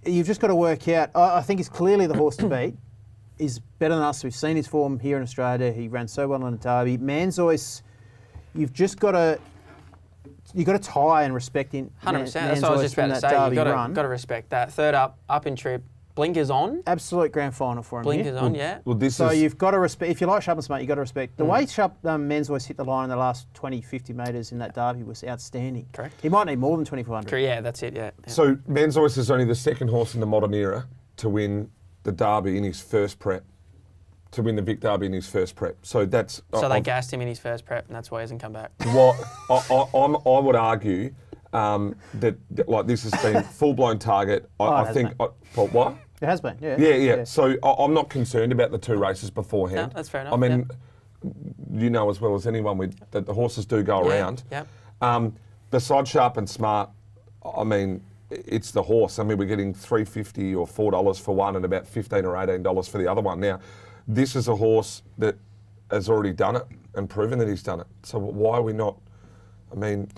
You've just got to work out. I think he's clearly the horse to beat. He's better than us. We've seen his form here in Australia. He ran so well in the Derby. Manzois, you've got to tie and respect him. 100%. That's what I was just about to say. You've got to respect that. Third up in trip. Blinkers on. Absolute grand final for him. Blinkers on, yeah. Well, you've got to respect. If you like Sharp and Smart, you've got to respect. The way Manzois hit the line in the last 20, 50 metres in that Derby was outstanding. Correct. He might need more than 2,400. Yeah, that's it, yeah. So Manzois is only the second horse in the modern era to win the Derby in his first prep. To win the Vic Derby in his first prep. So that's... So they gassed him in his first prep and that's why he hasn't come back. Well, I would argue that like this has been full-blown target. I think... what? It has been, yeah. Yeah. So I'm not concerned about the 2 races beforehand. No, that's fair enough. I mean, you know as well as anyone that the horses do go around. Yeah. Besides Sharp and Smart, I mean, it's the horse. I mean, we're getting $3.50 or $4 for one and about $15 or $18 for the other one. Now, this is a horse that has already done it and proven that he's done it. So why are we not? I mean,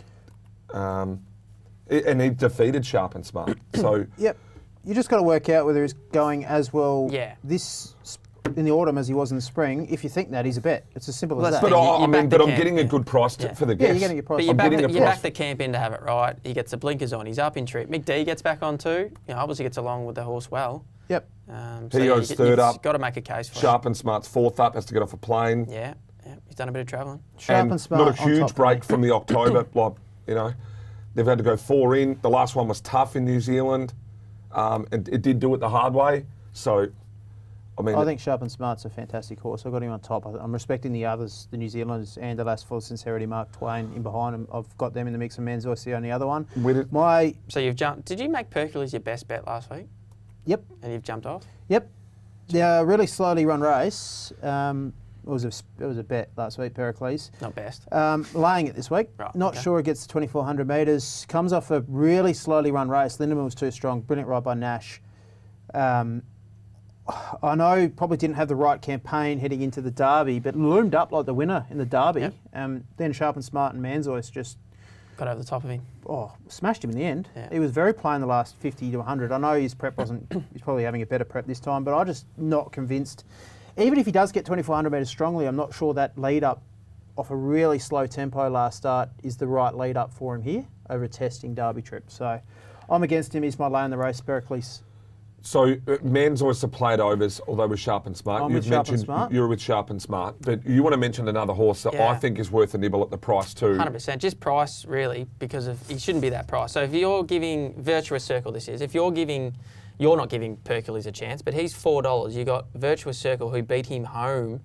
and he defeated Sharp and Smart. So yep. You just got to work out whether he's going as well this in the autumn as he was in the spring. If you think that, he's a bet. It's as simple as that. But I'm getting a good price for the guess. Yeah, you're getting a price. But you back the camp in to have it right. He gets the blinkers on. He's up in trip. Mick D gets back on too. Obviously gets along with the horse well. Yep. He goes third up. Got to make a case for Sharp and Smart's fourth up. Has to get off a plane. Yeah. He's done a bit of travelling. Sharp and Smart. Not a huge break from the October. They've had to go 4 in. The last one was tough in New Zealand. And it did do it the hard way. So, I think Sharp and Smart's a fantastic horse. I've got him on top. I'm respecting the others, the New Zealanders, Anderlas, Full of Sincerity, Mark Twain in behind him. I've got them in the mix, and Manzois the only other one. So you've jumped. Did you make Percules your best bet last week? Yep. And you've jumped off? Yep. The really slowly run race. It was a bet last week, Pericles. Not best. Laying it this week. Right, Not sure it gets to 2,400 metres. Comes off a really slowly run race. Lindemann was too strong. Brilliant ride by Nash. I know probably didn't have the right campaign heading into the Derby, but loomed up like the winner in the Derby. Yep. Then Sharp and Smart and Manzois just got over the top of him. Smashed him in the end. Yeah. He was very plain the last 50 to 100. I know his prep wasn't. He's probably having a better prep this time, but I'm just not convinced. Even if he does get 2,400 metres strongly, I'm not sure that lead up off a really slow tempo last start is the right lead up for him here over a testing Derby trip. So I'm against him. He's my lay in the race, Pericles. So Man's Oyster played overs, although with Sharp and Smart. I'm with Sharp and Smart. You're with Sharp and Smart, but you want to mention another horse that I think is worth a nibble at the price too. 100%, just price really, because he shouldn't be that price. So if you're giving Virtuous Circle, if you're not giving Hercules a chance, but he's $4. You got Virtuous Circle who beat him home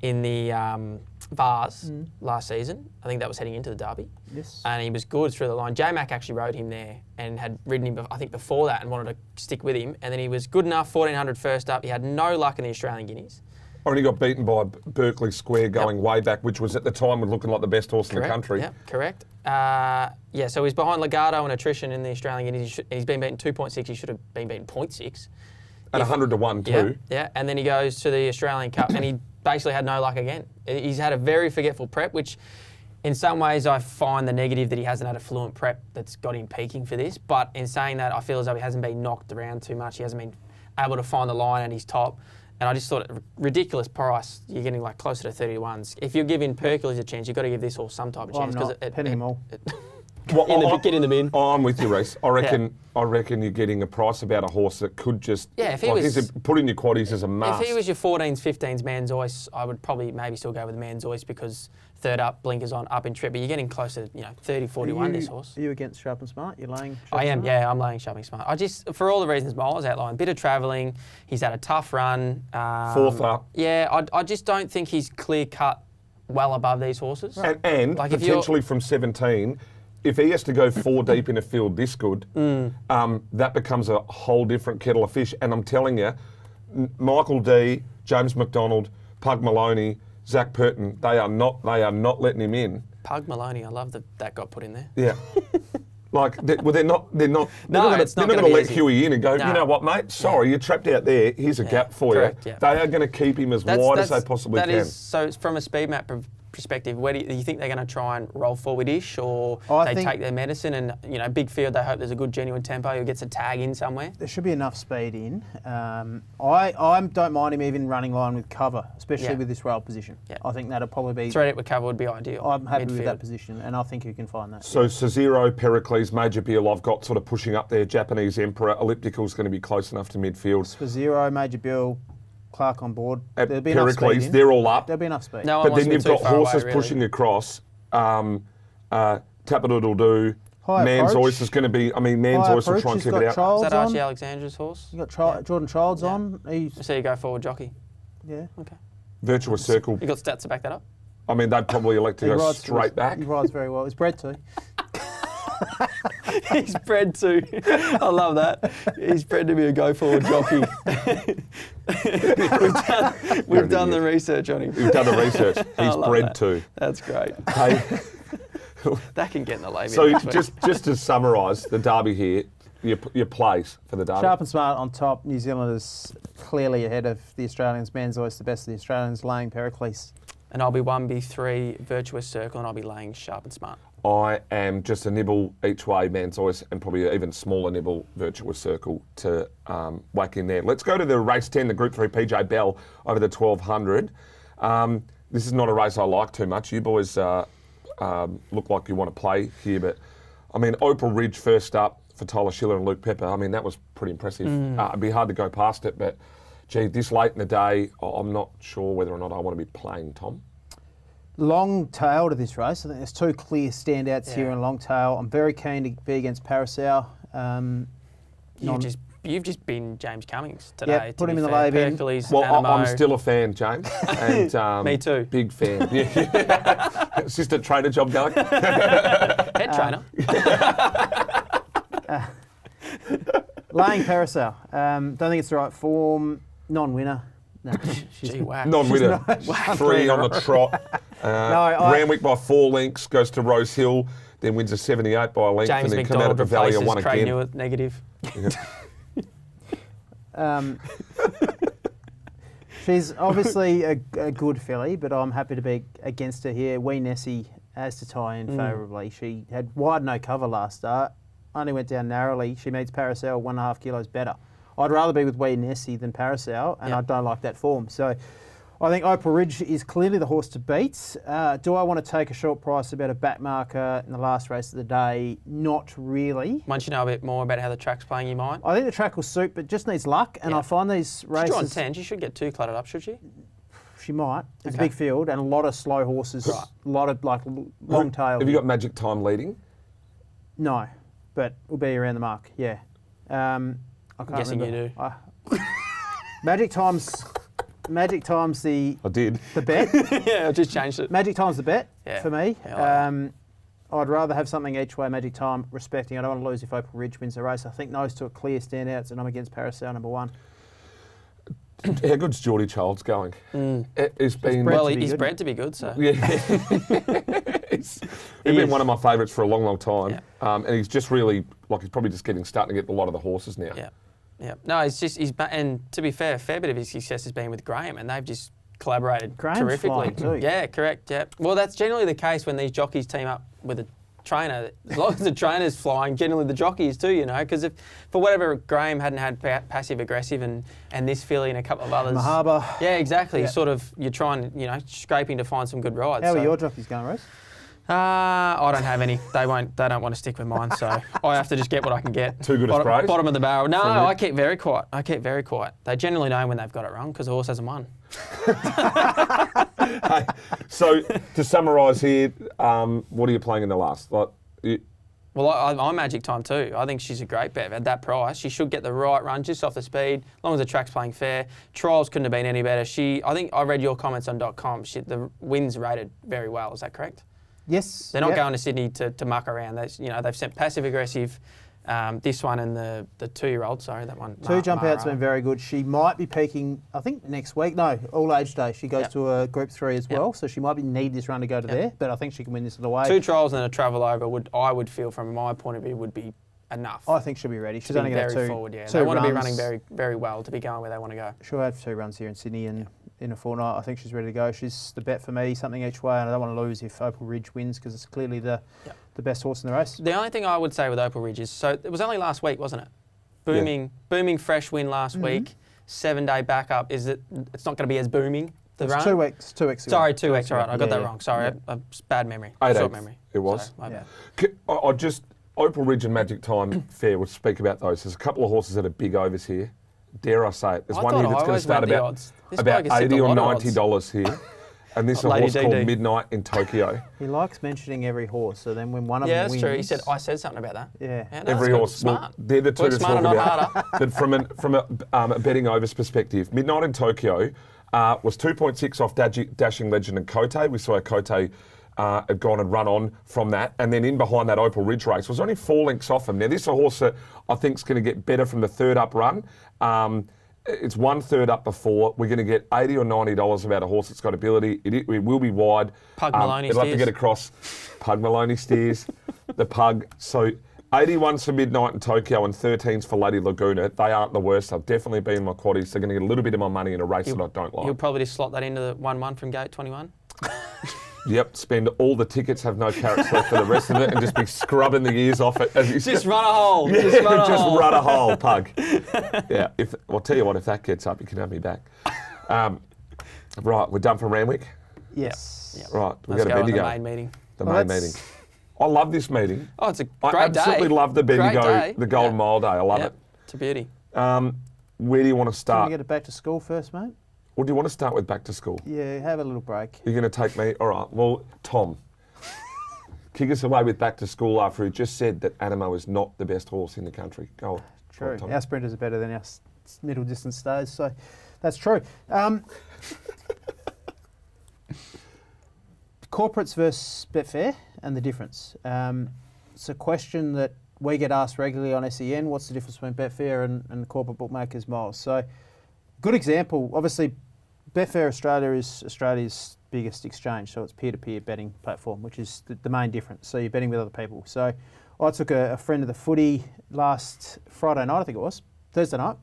in the Vars last season. I think that was heading into the Derby. Yes. And he was good through the line. J-Mac actually rode him there and had ridden him, I think, before that and wanted to stick with him. And then he was good enough, 1400 first up. He had no luck in the Australian Guineas. Only got beaten by Berkeley Square going way back, which was at the time looking like the best horse in the country. Yep, correct. So he's behind Legato and Attrition in the Australian Guineas. He's been beaten 2.6. He should have been beaten 0.6. At 100 to 1 too. Yeah, and then he goes to the Australian Cup and he basically had no luck again. He's had a very forgetful prep, which in some ways I find the negative that he hasn't had a fluent prep that's got him peaking for this. But in saying that, I feel as though he hasn't been knocked around too much. He hasn't been able to find the line at his top. And I just thought, ridiculous price. You're getting like closer to 30 to 1s. If you're giving Hercules a chance, you've got to give this horse some type of chance. I'm not. Penny them all. Get in the bin. I'm with you, Reece. I reckon you're getting a price about a horse that could just if he was put in your quaddies as a must. If he was your 14s, 15s Man's Oyster, I would probably maybe still go with Man's Oyster because third up, blinkers on, up in trip. But you're getting closer to 30, 41 this horse. Are you against Sharp and Smart? You're laying Sharp I am, and Smart? I'm laying Sharp and Smart. I just, for all the reasons Miles outlined, bit of travelling, he's had a tough run. Fourth up. Yeah, I just don't think he's clear cut well above these horses. And Like potentially from 17, if he has to go 4 deep in a field this good, that becomes a whole different kettle of fish. And I'm telling you, Michael D, James McDonald, Pug Maloney, Zach Purton, they are not letting him in. Pug Maloney, I love that got put in there. Yeah. They're not going to let Huey in and go, you know what, mate? Sorry, you're trapped out there. Here's a gap for correct, you. They are going to keep him as wide as they possibly can. So from a speed map perspective, where do you think they're going to try and roll forward-ish, or they take their medicine and big field? They hope there's a good genuine tempo who gets a tag in somewhere. There should be enough speed in. I don't mind him even running line with cover, especially with this rail position. Yeah. I think that'll probably be. Straight up with cover would be ideal. I'm happy midfield. with that position, and I think you can find that. So Cesaro, Pericles, Major Bill, I've got sort of pushing up there. Japanese Emperor, Elliptical's going to be close enough to midfield. Zero, Major Bill, Clark on board. There'll be enough speed Pericles, in. they're all up. There'll be enough speed. No one But wants then to be you've too got far horses away, pushing across. Tapadoodle-doo. High Man's approach. Oyster's going to be, Man's High Oyster will try and approach, keep he's it got out. Is that Childs Archie on. Alexandra's horse? You got Jordan Childs on. He's So you go forward jockey. yeah. Okay. Virtuous Circle. You got stats to back that up? They'd probably elect to He go rides straight back. He rides very well. He's bred to. He's bred to. I love that. He's bred to be a go forward jockey. We've done the research on him. We've done the research. He's love bred that. to. That's great. Hey, That can get in the lay bin so next week. just to summarise the derby here, your place for the derby. Sharp and Smart on top. New Zealanders clearly ahead of the Australians. Man's Oyster, the best of the Australians, laying Pericles. And I'll be 1B3 Virtuous Circle, and I'll be laying Sharp and Smart. I am just a nibble each way, Man's Oyster, and probably an even smaller nibble, Virtuous Circle, to whack in there. Let's go to the race 10, the Group 3 PJ Bell over the 1200. This is not a race I like too much. You boys look like you want to play here, but Opal Ridge first up for Tyler Schiller and Luke Pepper. That was pretty impressive. It'd be hard to go past it, but gee, this late in the day, I'm not sure whether or not I want to be playing, Tom. Long tail to this race. I think there's two clear standouts here in long tail. I'm very keen to be against Parasau. You've just been James Cummings today. Put him in the lay bin. Hercules, Well, Animo. I'm still a fan, James. And, Me too. Big fan. Yeah. Assistant trainer job going. Head trainer. Laying Parasau. Don't think it's the right form. Non-winner. No, she's Gee, whack. Non-winner. not- 3 on the trot. Randwick by 4 lengths, goes to Rose Hill, then wins a 78 by a length, James and then come out of McDonald the Valley and replaces won Craig again. Newitt, negative. She's obviously a good filly, but I'm happy to be against her here. Wee Nessie has to tie in favourably. She had wide no cover last start, only went down narrowly. She meets Parasau 1.5 kilos better. I'd rather be with Wee Nessie than Parasau, and I don't like that form. So I think Opal Ridge is clearly the horse to beat. Do I want to take a short price about a back marker in the last race of the day? Not really. Once you know a bit more about how the track's playing, you might. I think the track will suit, but just needs luck. And I find these races... She's drawn 10. She should get 2 cluttered up, should she? She might. It's a big field and a lot of slow horses. Right. A lot of long tail. Have you got Magic Time leading? No, but we'll be around the mark. Yeah. I can't guessing remember. You do. Magic Time's the... I did. The bet. Yeah, I just changed it. Magic Time's the bet for me. Yeah, I'd rather have something each way, Magic Time, respecting. I don't want to lose if Opal Ridge wins the race. I think those two are clear standouts, and I'm against Parasail number 1. How good's Geordie Childs going? He's bred to be good, so. Yeah. he's been one of my favourites for a long, long time. Yeah. And he's just really, he's probably just starting to get a lot of the horses now. Yeah. Yeah. No, and to be fair, a fair bit of his success has been with Graham, and they've just collaborated terrifically. Too. Yeah, correct. Yeah. Well, that's generally the case when these jockeys team up with a trainer. As long as the trainer's flying, generally the jockeys too, because if for whatever Graham hadn't had passive aggressive and this filly and a couple of others. Mahaba. Yeah, exactly. Yeah. Sort of, you're trying, scraping to find some good rides. How are your jockeys going, Reece? I don't have any. They don't want to stick with mine, so I have to just get what I can get. Too good a sprays? Bottom of the barrel. No, I keep very quiet. They generally know when they've got it wrong because the horse hasn't won. Hey, so to summarise here, what are you playing in the last? Well, I'm Magic Time too. I think she's a great bet at that price. She should get the right run just off the speed, as long as the track's playing fair. Trials couldn't have been any better. I think I read your comments on .com. The wins rated very well. Is that correct? Yes. They're not going to Sydney to muck around. They've sent passive aggressive. This one and the 2-year-old, that one. Two jump out's been very good. She might be peaking, I think, next week. No, All Age Day. She goes to a Group 3 as well, so she might need this run to go to there, but I think she can win this in the way. 2 trials and a travel over, I would feel, from my point of view, would be enough. I think she'll be ready. She's only got very forward, They want to be running very, very well to be going where they want to go. She'll have 2 runs here in Sydney and in a fortnight. I think she's ready to go. She's the bet for me, something each way, and I don't want to lose if Opal Ridge wins because it's clearly the best horse in the race. The only thing I would say with Opal Ridge is, so it was only last week, wasn't it? Booming fresh win last week, 7-day backup. Is it? It's not going to be as booming. The run? 2 weeks. 2 weeks ago. Sorry, 2 weeks. All right, I got that wrong. Sorry, bad memory. Short memory. It was. So, Opal Ridge and Magic Time Fair. We'll speak about those. There's a couple of horses that are big overs here. Dare I say it? There's one here that's going to start about $80 or $90 here. And this is a horse called Midnight in Tokyo. He likes mentioning every horse, so then when one of them wins... Yeah, that's true. I said something about that. Yeah. Every horse. Smart. They're the two to talk about. But from a betting overs perspective, Midnight in Tokyo was 2.6 off Dashing Legend and Kote. We saw Kote had gone and run on from that. And then in behind that Opal Ridge race was only 4 lengths off him. Now, this is a horse that I think is going to get better from the third up run. It's 1/3 up before. We're going to get $80 or $90 about a horse that's got ability. It will be wide. Pug Maloney steers. It'll have to get across. Pug Maloney steers. The pug. So 81's for Midnight in Tokyo and 13's for Lady Laguna. They aren't the worst. They'll definitely be in my quaddies. They're going to get a little bit of my money in a race that I don't like. You'll probably just slot that into the 1-1 from gate 21. Yep, spend all the tickets, have no carrots left for the rest of it, and just be scrubbing the ears off it. Just run a hole. Yeah, just run a hole, pug. Yeah, I'll tell you what, if that gets up, you can have me back. Right, we're done for Randwick? Yes. Yep. Right, we've Let's got a Bendigo. the main meeting. The main meeting. I love this meeting. Oh, it's a great day. I absolutely love the Bendigo, the Golden Mile Day. I love it. It's a beauty. Where do you want to start? Can we get it back to school first, mate? Or do you want to start with back to school? Yeah, have a little break. You're going to take me? All right. Well, Tom, kick us away with back to school after he just said that Animo is not the best horse in the country. Go on. True. Our sprinters are better than our middle distance stays, so that's true. Corporates versus Betfair and the difference. It's a question that we get asked regularly on SEN. What's the difference between Betfair and the corporate bookmakers, Miles? So, good example. Obviously, Betfair Australia is Australia's biggest exchange, so it's peer-to-peer betting platform, which is the main difference. So you're betting with other people. So I took a friend of the footy last Friday night, I think it was, Thursday night.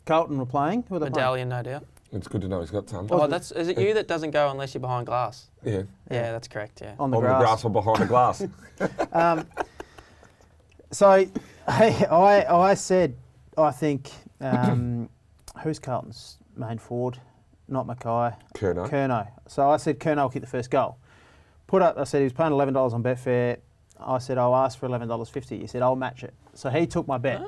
Carlton were playing. Who were they Medallion, no doubt. It's good to know he's got some. Oh, is it you that doesn't go unless you're behind glass? Yeah. Yeah, that's correct, yeah. On the grass or behind the glass. So I said, I think, who's Carlton's main forward? not Mackay. Curnow. Curnow. So I said Curnow will kick the first goal. I said he was paying $11 on Betfair. I said I'll ask for $11.50. He said I'll match it. So he took my bet.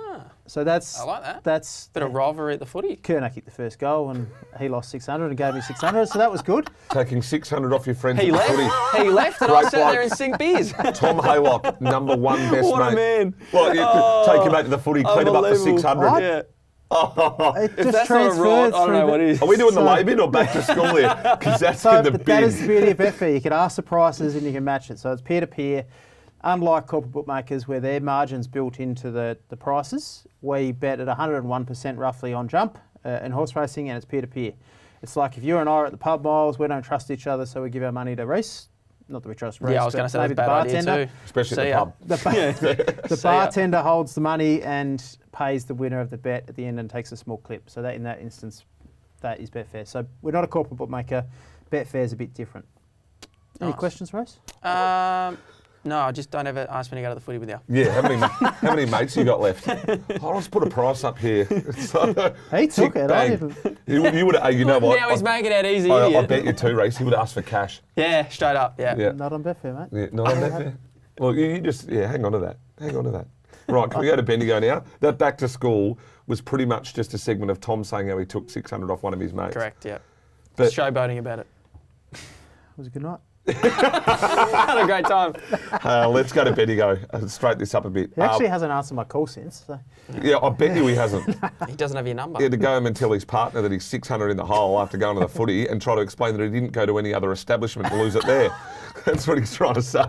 So that's I like that. That's Bit of rivalry at the footy. Curnow kicked the first goal and he lost 600 and gave me 600. So that was good. Taking 600 off your friends He at the left. footy. He left, and I Great sat there bloke. and sing beers. Tom Haylock, number one best What a mate. man. Well, you take him out to the footy, clean him up for 600. What? Yeah. It If just that's not a ride, transfers I don't through know what the- is. Are we doing the So- lay bin or back to school here? Because that's So in the but that is bin. the beauty of Betfair. You can ask the prices and you can match it. So it's peer-to-peer. Unlike corporate bookmakers where their margin's built into the prices, we bet at 101% roughly on jump in horse racing, and it's peer-to-peer. It's like if you and I are at the pub, Miles, we don't trust each other, so we give our money to Reece. Not that we trust Reece, Yeah, I was but going to say that's maybe a bad idea bartender. too. Especially See at ya. the pub. The See ya. bartender holds the money and pays the winner of the bet at the end and takes a small clip. So that in that instance, that is Betfair. So we're not a corporate bookmaker. Betfair's a bit different. Any Nice. questions, Reece? No, I just don't ever ask me to go to the footy with you. Yeah, how many mates you got left? I'll just put a price up here. So, He took it. I bang. didn't. You would have, you know what? Now he's making it easy, I idiot. bet you too, Reece. He would have asked for cash. Yeah, straight up. Yeah. Yeah. Not on Betfair, mate. Yeah, not on that there. Well, you just, hang on to that. Hang on to that. Right, can we go to Bendigo now? That back to school was pretty much just a segment of Tom saying how he took 600 off one of his mates. Correct. Yeah. But- Showboating about it. It was a good night. Had a great time. Let's go to Bendigo. Straighten this up a bit. He actually hasn't answered my call since. So. Yeah, I bet you he hasn't. He doesn't have your number. He had to go home and tell his partner that he's 600 in the hole after going to the footy and try to explain that he didn't go to any other establishment to lose it there. That's what he's trying to say.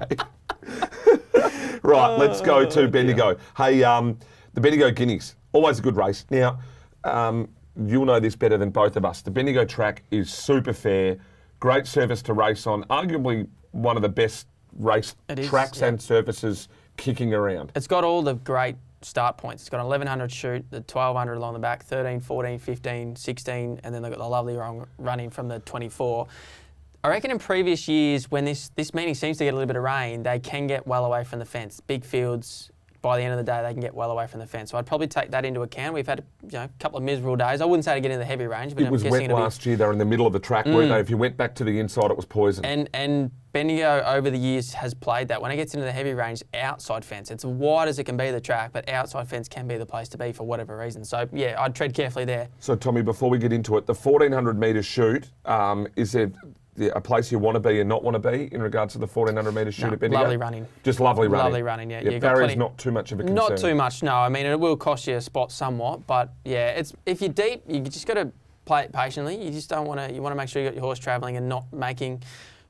Right, let's go to Bendigo. Hey, the Bendigo Guineas, always a good race. Now, you'll know this better than both of us. The Bendigo track is super fair, great surface to race on, arguably one of the best race It is, tracks yeah. and surfaces kicking around. It's got all the great start points. It's got an 1100 shoot, the 1200 along the back, 13, 14, 15, 16, and then they've got the lovely running from the 24. I reckon in previous years, when this meeting seems to get a little bit of rain, they can get well away from the fence. Big fields, by the end of the day, they can get well away from the fence. So I'd probably take that into account. We've had a couple of miserable days. I wouldn't say to get into the heavy range, but It I'm was guessing wet it'll be. last year. They were in the middle of the track, weren't they? If you went back to the inside, it was poison. And Bendigo over the years has played that. When it gets into the heavy range, outside fence. It's as wide as it can be the track, but outside fence can be the place to be for whatever reason. So yeah, I'd tread carefully there. So Tommy, before we get into it, the 1400 metre shoot, is there a place you want to be and not want to be in regards to the 1400 metre shoot No, at Bendigo? lovely running. Just lovely running. Lovely running, yeah. You've got barrier's plenty- not too much of a concern. Not too much, no. I mean, it will cost you a spot somewhat, but yeah, it's if you're deep, you just got to play it patiently. You just don't want to. You want to make sure you got your horse travelling and not making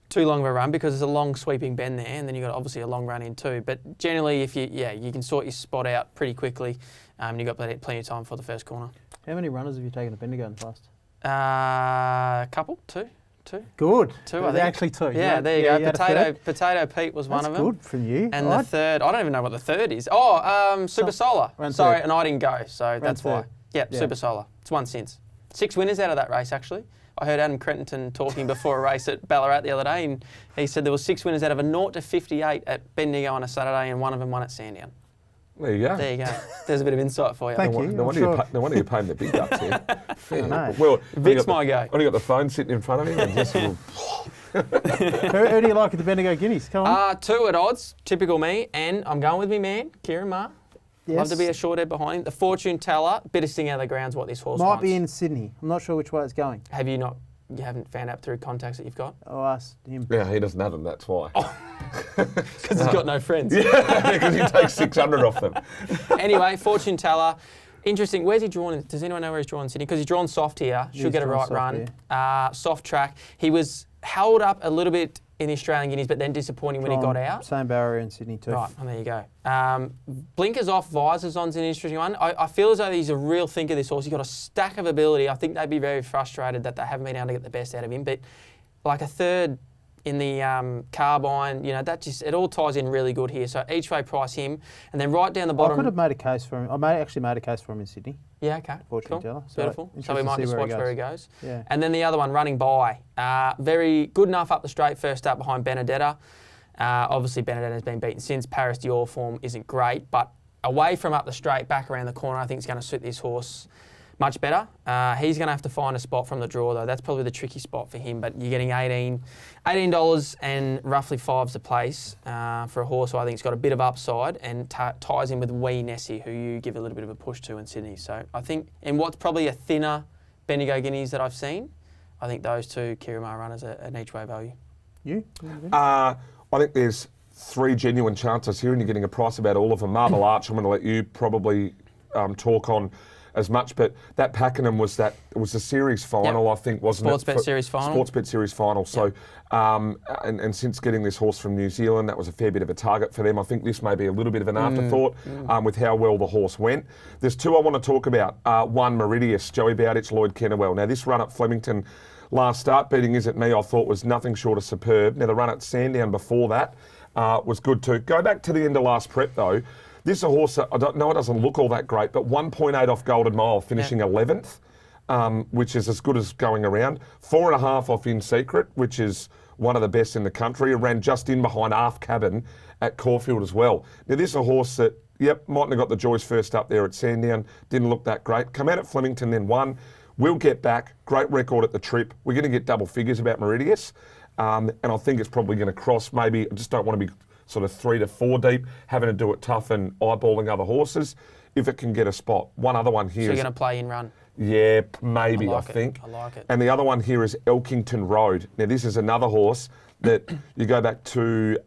too long of a run because there's a long sweeping bend there, and then you've got obviously a long run in too. But generally, if you can sort your spot out pretty quickly, and you've got plenty of time for the first corner. How many runners have you taken to Bendigo in the past? A couple, two. Good. Two, I think. Actually two. Yeah, there you you go. had a third? Potato Pete was one That's of them. good from you. And I'd- the third, I don't even know what the third is. Oh, Super Solar. Ran Sorry, third. and I didn't go, so that's why. third. Yep, Yeah. Super Solar. It's won since. 6 winners out of that race, actually. I heard Adam Crenton talking before a race at Ballarat the other day, and he said there were 6 winners out of a 0 to 58 at Bendigo on a Saturday, and one of them won at Sandown. There you go. There you go. There's a bit of insight for you. Thank you. No I'm wonder sure. no wonder you're paying the big bucks here. Fair. know. Well, Vic's my go. Only got the phone sitting in front of him and just who do you like at the Bendigo Guineas? Come on. 2 at odds, typical me, and I'm going with me man, Kieran Maher. Yes. Love to be a short head behind him. The fortune teller, bit of sting out of the ground's what this horse Might wants. be in Sydney. I'm not sure which way it's going. You haven't found out through contacts that you've got? I'll ask him. Yeah, he doesn't have them, that's why. Because he's got no friends. Because he takes 600 off them. Anyway, fortune teller. Interesting. Where's he drawn? Does anyone know where he's drawn in Sydney? Because he's drawn soft here. Should He's get a drawn right soft run. Soft track. He was held up a little bit in the Australian Guineas, but then disappointing when he got out. Same barrier in Sydney too. Right, and there you go. Blinkers off, visors on's an interesting one. I feel as though he's a real thinker, this horse. He's got a stack of ability. I think they'd be very frustrated that they haven't been able to get the best out of him. But like a third in the carbine, it all ties in really good here. So each way price him, and then right down the I bottom. could have made a case for him. actually made a case for him in Sydney. Yeah, okay. Fortune Cool. teller. So Beautiful. So we interested might to see just where watch he where he goes. goes. Yeah. And then the other one, running by. Very good enough up the straight, first up behind Benedetta. Obviously, Benedetta has been beaten since. Paris Dior form isn't great, but away from up the straight, back around the corner, I think is going to suit this horse much better. He's going to have to find a spot from the draw, though. That's probably the tricky spot for him. But you're getting $18 and roughly 5's the place for a horse who I think has got a bit of upside and ties in with Wee Nessie, who you give a little bit of a push to in Sydney. So I think in what's probably a thinner Bendigo Guineas that I've seen, I think those two Kiramar runners are an each way value. You? I think there's 3 genuine chances here, and you're getting a price about all of them. Marble Arch, I'm going to let you probably talk on as much, but that Pakenham was a series final, I think, wasn't it? Sportsbet series final. Sportsbet series final. So, and since getting this horse from New Zealand, that was a fair bit of a target for them. I think this may be a little bit of an afterthought with how well the horse went. There's 2 I want to talk about. One, Meridius, Joey Bowditch, Lloyd Kennewell. Now, this run at Flemington last start beating Is It Me, I thought was nothing short of superb. Now, the run at Sandown before that was good too. Go back to the end of last prep, though. This is a horse that I don't know, it doesn't look all that great, but 1.8 off Golden Mile, finishing 11th, which is as good as going around. 4.5 off In Secret, which is one of the best in the country. It ran just in behind Half Cabin at Caulfield as well. Now, this is a horse that, mightn't have got the joys first up there at Sandown. Didn't look that great. Come out at Flemington, then won. We'll get back. Great record at the trip. We're going to get double figures about Meridius. And I think it's probably going to cross. Maybe I just don't want to be sort of 3 to 4 deep, having to do it tough and eyeballing other horses, if it can get a spot. One other one here. So you're going to play in run? Yeah, maybe, I think. I like it. And the other one here is Elkington Road. Now, this is another horse that you go back to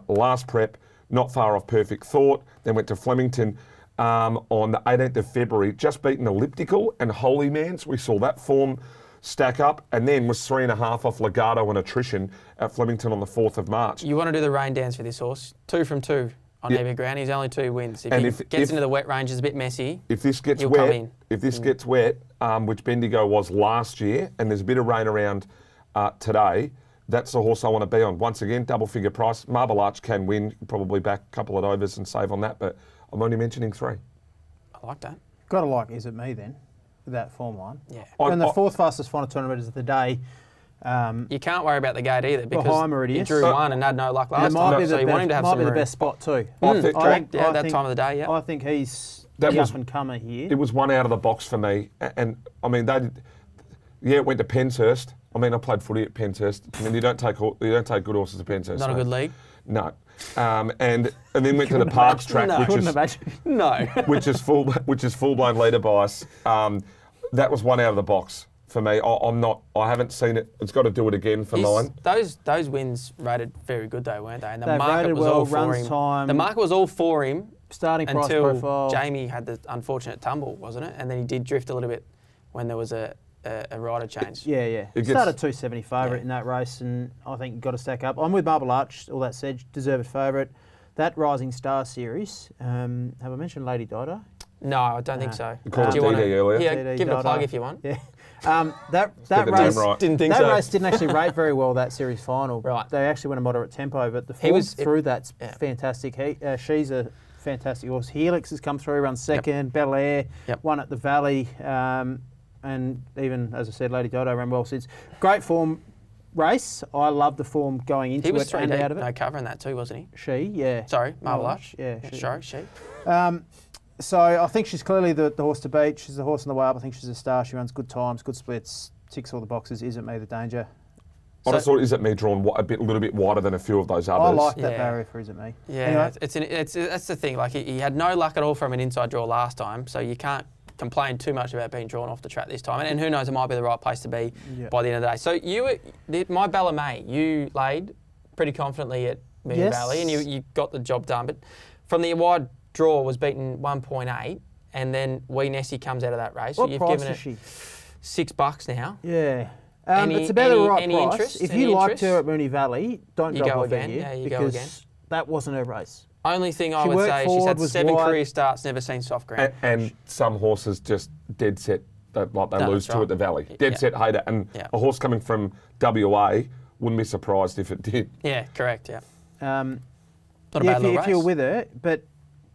last prep, not far off Perfect Thought, then went to Flemington on the 18th of February, just beaten Elliptical and Holy Man's. We saw that form stack up, and then was 3.5 off Legato and Attrition at Flemington on the 4th of March. You want to do the rain dance for this horse. 2 from 2 on even ground. He's only 2 wins. If he gets into the wet range, it's a bit messy. If this gets he'll wet, come in. if this gets wet, which Bendigo was last year, and there's a bit of rain around today, that's the horse I want to be on. Once again, double figure price. Marble Arch can win, probably back a couple of overs and save on that, but I'm only mentioning 3. I like that. Got to like Is It Me then, with that form line. Yeah. And the 4th fastest final tournament is of the day. You can't worry about the gate either because he Meridius. drew 1 and had no luck last time. So you want him to have some might be the room. best spot too. Correct. Yeah, that think- time of the day. Yeah. I think he's That the was- up and comer here. It was one out of the box for me, and I mean it went to Penshurst. I mean, I played footy at Penshurst. I mean, you don't take good horses to Penshurst. Not a good league. No, and then went to the Parks track, No. Couldn't imagine. No. which is full blown leader bias. That was one out of the box for me. I haven't seen it. It's got to do it again for mine. Those wins rated very good though, weren't they? And the They market rated was well, all for runs him. time. The market was all for him Starting price until profile. Jamie had the unfortunate tumble, wasn't it? And then he did drift a little bit when there was a rider change. Yeah. Started 270 favourite in that race, and I think you've got to stack up. I'm with Marble Arch, all that said, deserved favourite. That Rising Star series, have I mentioned Lady Dido? No, I don't think so. You called it Do you wanna- DD earlier. Yeah, DD give it a plug Dido. if you want. Yeah. That the name race right. Didn't think that so. race didn't actually rate very well, that series final. Right. They actually went a moderate tempo, but the form through that's fantastic. She's a fantastic horse. Helix has come through, runs second. Bel Air won at the Valley, and even, as I said, Lady Dodo ran well since. Great form race. I love the form going into He was it 3 and deep, out of it. no cover in that too, wasn't he? She. Sorry, Marble Arch. Yeah, she. So I think she's clearly the horse to beat. She's the horse on the way up. I think she's a star. She runs good times, good splits, ticks all the boxes. Is It Me the danger? I just thought Is It Me drawn a little bit wider than a few of those others. I like that barrier for Is It Me. Yeah, Anyway. that's the thing. Like he had no luck at all from an inside draw last time, so you can't complain too much about being drawn off the track this time. And who knows, it might be the right place to be by the end of the day. So my Bella May, you laid pretty confidently at Moonee Valley, and you got the job done. But from the wide draw was beaten 1.8, and then Wee Nessie comes out of that race. What so you've price given is she? $6 now. Yeah. It's about the right price. Interest? If Any you liked interest? her at Moonee Valley, don't You drop go off again. here Yeah, you because go again. that wasn't her race. Only thing I She would worked say, she's forward, had was 7 wide. career starts, never seen soft ground. And some horses just dead set, they lose that's to right. at the Valley. Dead set hater. And a horse coming from WA, wouldn't be surprised if it did. Yeah, correct, yeah. Not a bad little if you're race. with her, but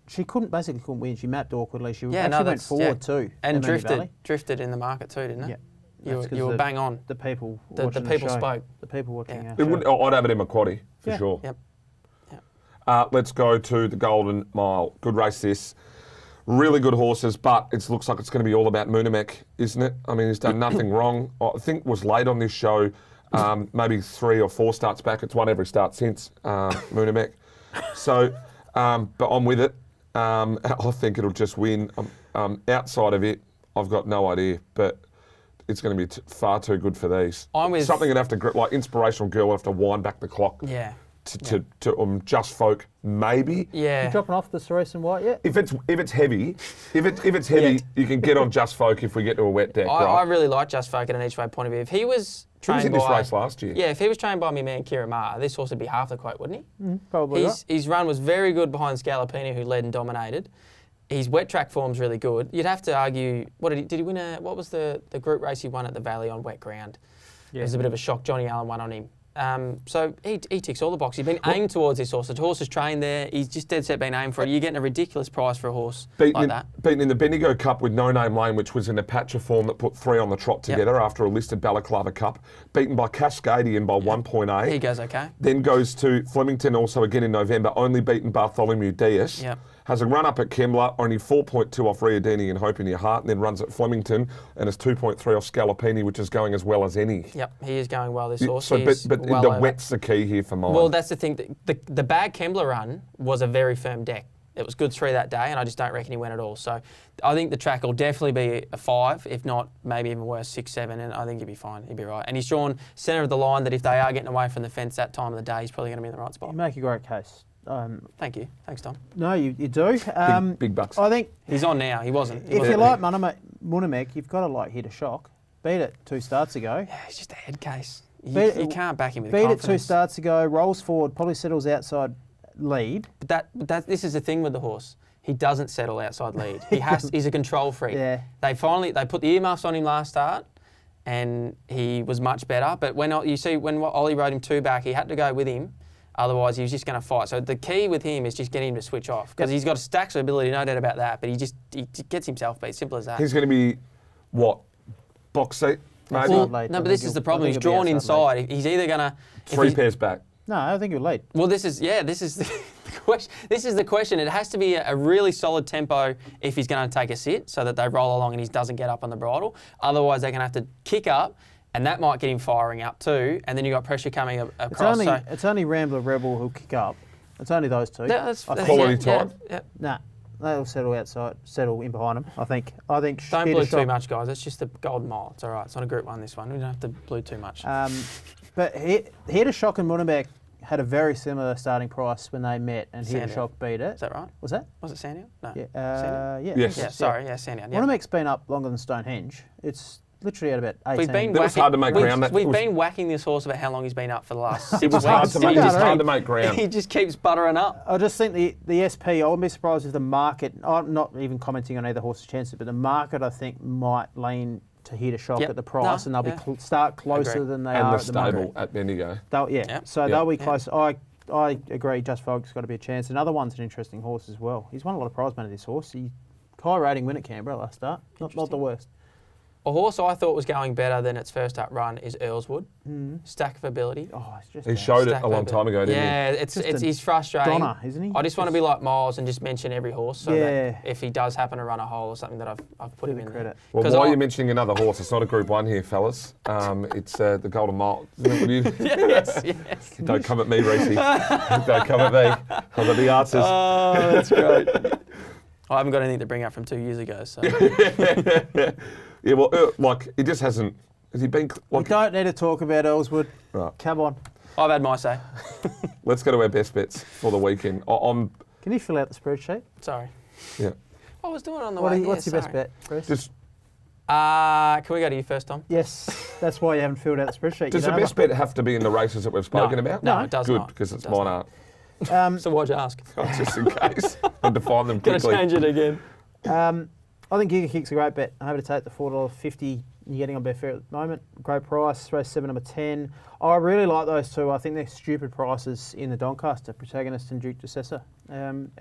she couldn't win. She mapped awkwardly. She actually went that's- forward too. And at Moonee Valley. drifted in the market too, didn't it? Yeah. You That's 'cause were bang on. The people The watching the people show. spoke. The people watching Yeah. our show. I'd have it in Macquarie, for sure. Yep. Let's go to the Golden Mile. Good race this. really good horses, but it looks like it's going to be all about Moonamek, isn't it? I mean, he's done nothing wrong. I think was late on this show, maybe 3 or 4 starts back. It's won every start since, Moonamek. So, but I'm with it. I think it'll just win. Outside of it, I've got no idea, but it's going to be far too good for these. I'm with something would have to, like Inspirational Girl, will have to wind back the clock. Yeah. To Just Folk, maybe. Yeah. You dropping off the Cerise and White yet? If it's heavy, you can get on Just Folk if we get to a wet deck, I right? really like Just Folk at an each way point of view. If he was He was trained in this by race last year. Yeah, if he was trained by me man Kira Ma, this horse would be half the quote, wouldn't he? Probably not. His run was very good behind Scalapini, who led and dominated. His wet track form's really good. You'd have to argue, did he win what was the group race he won at the Valley on wet ground? Yeah. It was a bit of a shock. Johnny Allen won on him. So he ticks all the boxes. He's been aimed towards this horse. The horse is trained there. He's just dead set been aimed for it. You're getting a ridiculous price for a horse that. Beaten in the Bendigo Cup with No Name Lane, which was in a patch of form that put 3 on the trot together after a listed Balaclava Cup. Beaten by Cascadian by 1.8. He goes okay. Then goes to Flemington also again in November, only beaten Bartholomew Dias. Yep. Has a run up at Kembla, only 4.2 off Riadini and Hope in Your Heart, and then runs at Flemington and is 2.3 off Scalapini, which is going as well as any. Yep, he is going well this horse. So, but well the over. wet's the key here for mine. Well, that's the thing. The bad Kembla run was a very firm deck. It was good 3 that day, and I just don't reckon he went at all. So I think the track will definitely be a 5, if not maybe even worse, 6, 7, and I think he'll be fine. He'll be right. And he's drawn centre of the line that if they are getting away from the fence that time of the day, he's probably going to be in the right spot. You make a great case. Thank you. Thanks, Tom. No, you do. Big bucks. I think He's on now. He wasn't. if you like Moonamek, you've got to like Hit a Shock. Beat it 2 starts ago. Yeah, he's just a head case. You Beat- can't back him with Beat confidence. it 2 starts ago. Rolls forward. Probably settles outside lead. But this is the thing with the horse. He doesn't settle outside lead. He's a control freak. Yeah. They put the earmuffs on him last start, and he was much better. But when Ollie rode him 2 back, he had to go with him. Otherwise, he was just going to fight. So the key with him is just getting him to switch off because he's got stacks of ability, no doubt about that. But he gets himself beat. Simple as that. He's going to be, what, box seat, maybe? Well, no, I but think this is the problem. I He's think he'll drawn be outside inside. He's either going to... 3 pairs back. No, I think he'll lead. Well, this is the question. This is the question. It has to be a really solid tempo if he's going to take a sit so that they roll along and he doesn't get up on the bridle. Otherwise, they're going to have to kick up, and that might get him firing up too. And then you've got pressure coming across. It's only Rambler Rebel who'll kick up. It's only those 2. That's Quality time. Yeah. Nah, they'll settle in behind him. I think. Don't Hit a blue too Shock- much, guys. It's just the Golden Mile. It's all right. It's not a Group 1, this one. We don't have to blue too much. But Hit a Shock and Moonamek had a very similar starting price when they met, and Hit a Sandown. Shock beat it. Is that right? Was that? Was it Sandown? No. Yeah. Sandown? Yeah. Yes. Yeah, sorry. Yeah, Sandown. Yeah. Moonamak's been up longer than Stonehenge. It's literally at about 18. We've been That was hard to make ground. We've been whacking this horse about how long he's been up for the last 6 It was weeks. hard to make, Yeah, it's I hard know. to make ground. He just keeps buttering up. I just think the SP, I wouldn't be surprised if the market, I'm not even commenting on either horse's chances, but the market, I think, might lean to Hit a Shock Yep. at the price, No, and they'll yeah. be start closer Agree. than they And are the at the moment. stable at Bendigo. Yep. So Yep. they'll be close. I agree, Just Fog's got to be a chance. Another one's an interesting horse as well. He's won a lot of prize money, this horse. He high rating win at Canberra last start. Not the worst. A horse I thought was going better than its first up run is Earlswood. Stack of ability. Oh, it's just He showed it Stack a of long ability. time ago, didn't Yeah, Just he's frustrating. Donner, isn't he? I just want to be like Miles and just mention every horse so Yeah. that if he does happen to run a hole or something that I've put him Give in it credit. there. Well, 'Cause why are I- you mentioning another horse? It's not a Group 1 here, fellas. It's the Golden Mile. yes. Don't come at me, Reece. Don't come at me. I've got the answers. Oh, that's great. I haven't got anything to bring up from 2 years ago, so. Yeah, well, he just hasn't. Has he been? We don't need to talk about Earlswood. Right. Come on. I've had my say. Let's go to our best bets for the weekend. I'm Can you fill out the spreadsheet? Sorry. yeah. I was doing it on the way here, What's your best sorry. bet, Chris? Just Can we go to you first, Tom? Yes, that's why you haven't filled out the spreadsheet. does You the don't best bet have to be in the races that we've spoken about? No, it does Good, not. because it's It does mine not. aren't. So why'd you ask? Just in case. And define them Gonna quickly. change it again. I think Giga Kick's a great bet. I'm happy to take the $4.50 you're getting on Betfair at the moment. Great price, race 7, number 10. I really like those two. I think they're stupid prices in the Doncaster, Protagonist and Duke Decessor.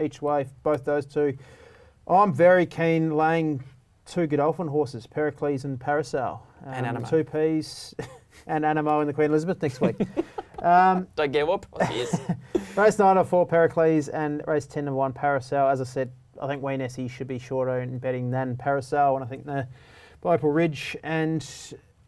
Each way, both those two. I'm very keen laying 2 Godolphin horses, Pericles and Parasol. And Animo. 2 Ps and Animo and the Queen Elizabeth next week. Don't get what price it is. Race 9 or 4 Pericles and race 10 and 1 Parasol. As I said, I think Wayne Essie should be shorter in betting than Parasol, and I think the Opal Ridge and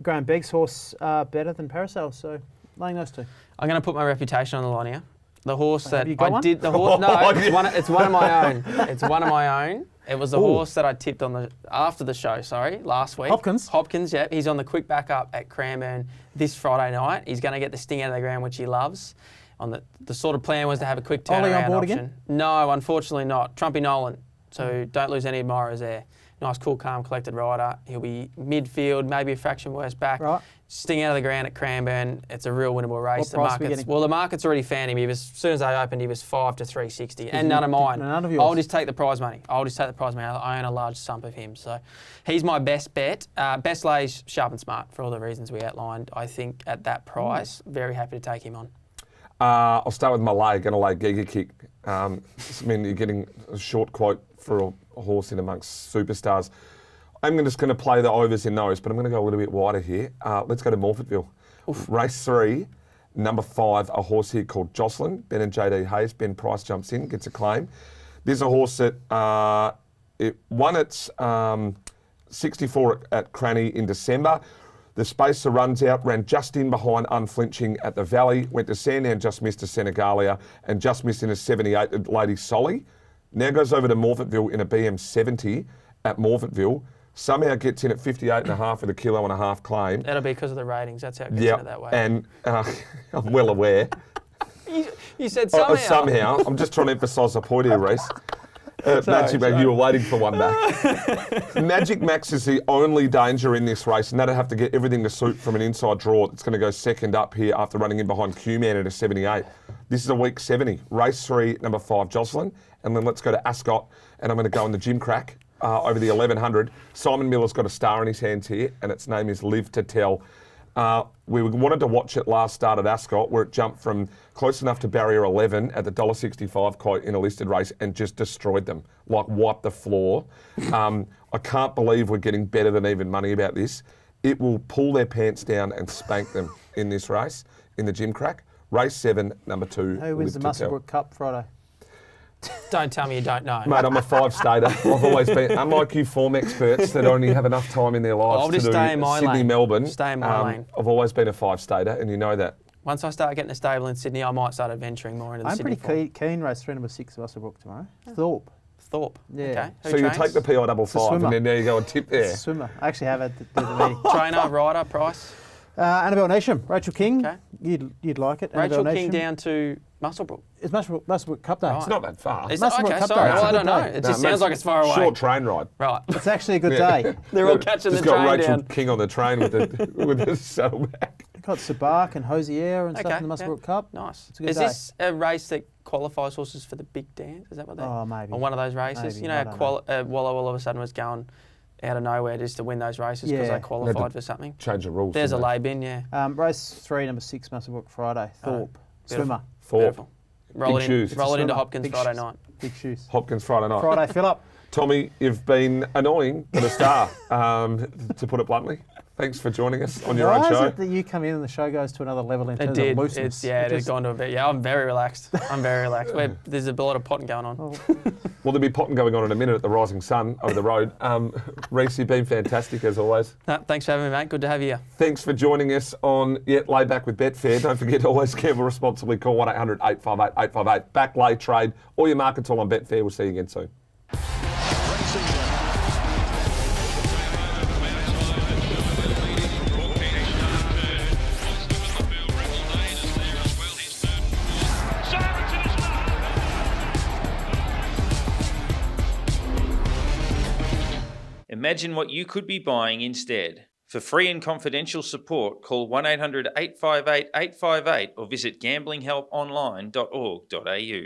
Graham Begg's horse are better than Parasol. So laying those two. I'm going to put my reputation on the line here. The horse that you got I one? did, the horse. No, it's one of my own. It's one of my own. It was the horse that I tipped on after the show. Sorry, last week. Hopkins, yeah. He's on the quick backup at Cranbourne this Friday night. He's going to get the sting out of the ground, which he loves. On the sort of plan was to have a quick turnaround Ollie on board option. again? No, unfortunately not. Trumpy Nolan. So don't lose any admirers there. Nice, cool, calm, collected rider. He'll be midfield, maybe a fraction worse back. Right. Sting out of the ground at Cranbourne. It's a real winnable race. What price are we getting? Well, the market's already found him. As soon as they opened, he was 5 to 360, and none of mine. None of yours. I'll just take the prize money. I own a large sum of him, so he's my best bet. Best lays Sharp and Smart for all the reasons we outlined. I think at that price, very happy to take him on. I'll start with my lay. Going to lay Giga Kick. I mean, you're getting a short quote for a horse in amongst superstars. I'm just going to play the overs in those, but I'm going to go a little bit wider here. Let's go to Morfettville. Race 3, number 5, a horse here called Jocelyn. Ben and JD Hayes. Ben Price jumps in, gets a claim. This is a horse that it won its 64 at Cranny in December. The Spacer runs out, ran just in behind Unflinching at the Valley, went to Sandown, just missed a Senegalia, and just missed in a 78 at Lady Solly. Now goes over to Morfettville in a BM70 at Morfettville. Somehow gets in at 58.5 with a 1.5 kilo claim. That'll be because of the ratings. That's how it gets in it that way. And I'm well aware. You said somehow. Somehow. I'm just trying to emphasise the point here, Reece. Magic Max, you were waiting for one back. Magic Max is the only danger in this race, and that'll have to get everything to suit from an inside draw. It's going to go second up here after running in behind Q-Man at a 78. This is a week 70. Race 3, number 5, Jocelyn. And then let's go to Ascot, and I'm going to go in the Gym Crack over the 1100. Simon Miller's got a star in his hands here, and its name is Live to Tell. We wanted to watch it last start at Ascot, where it jumped from close enough to barrier 11 at the $1.65 quote in a listed race and just destroyed them, like wiped the floor. I can't believe we're getting better than even money about this. It will pull their pants down and spank them in this race, in the Gym Crack. Race 7, number 2. Who wins the Musselbrook Cup Friday? Don't tell me you don't know. Mate, I'm a 5-stater. I've always been, unlike you form experts that only have enough time in their lives to do Sydney, Melbourne. Stay in my lane. I've always been a 5-stater, and you know that. Once I start getting a stable in Sydney, I might start adventuring more into the Sydney form. I'm pretty keen race 3, number 6, Musselbrook tomorrow. Thorpe. Yeah. Okay. So you take the PI55 and then there you go and tip there. It's a swimmer. I actually have had to do the meeting. Trainer, rider, price? Annabelle Nation, Rachel King. Okay. You'd like it. Rachel Annabelle King Nation. down to Musselbrook. It's Musselbrook Cup Day. Right. It's not that far. Is Musselbrook okay, Cup sorry. Day. Well, I It's a don't good know. day. It just sounds like it's far away. Short train ride. Right. It's actually a good day. They're all catching the Just got train Rachel down. King on the train with the saddleback. We've got Sabark and Hosier and stuff in the Musselbrook Cup. Nice. It's a good Is day. this a race that qualifies horses for the big dance? Is that what they? Oh, maybe. On one of those races, Maybe, you know, I don't know. Wallow all of a sudden was going out of nowhere just to win those races because Yeah. they qualified for something. Change the rules. There's a didn't lay bin, yeah. Race 3, number 6, Musselbrook Friday. Thorpe. Swimmer. Thorpe. Beautiful. Roll it shoes. into Swimmer. Hopkins Big Friday shoes. night. Big shoes. Hopkins Friday night. Friday, fill up. Tommy, you've been annoying but a star, to put it bluntly. Thanks for joining us on your own Why show. is it that you come in and the show goes to another level in It terms did. of looseness? It had gone to a bit. Yeah, I'm very relaxed. There's a lot of potting going on. Well, there'll be potting going on in a minute at the Rising Sun over the road. Reece, you've been fantastic as always. Thanks for having me, mate. Good to have you here. Thanks for joining us on Lay Back with Betfair. Don't forget to always gamble responsibly. Call 1-800-858-858. Back, lay, trade. All your markets all on Betfair. We'll see you again soon. Imagine what you could be buying instead. For free and confidential support, call 1-800-858-858 or visit gamblinghelponline.org.au.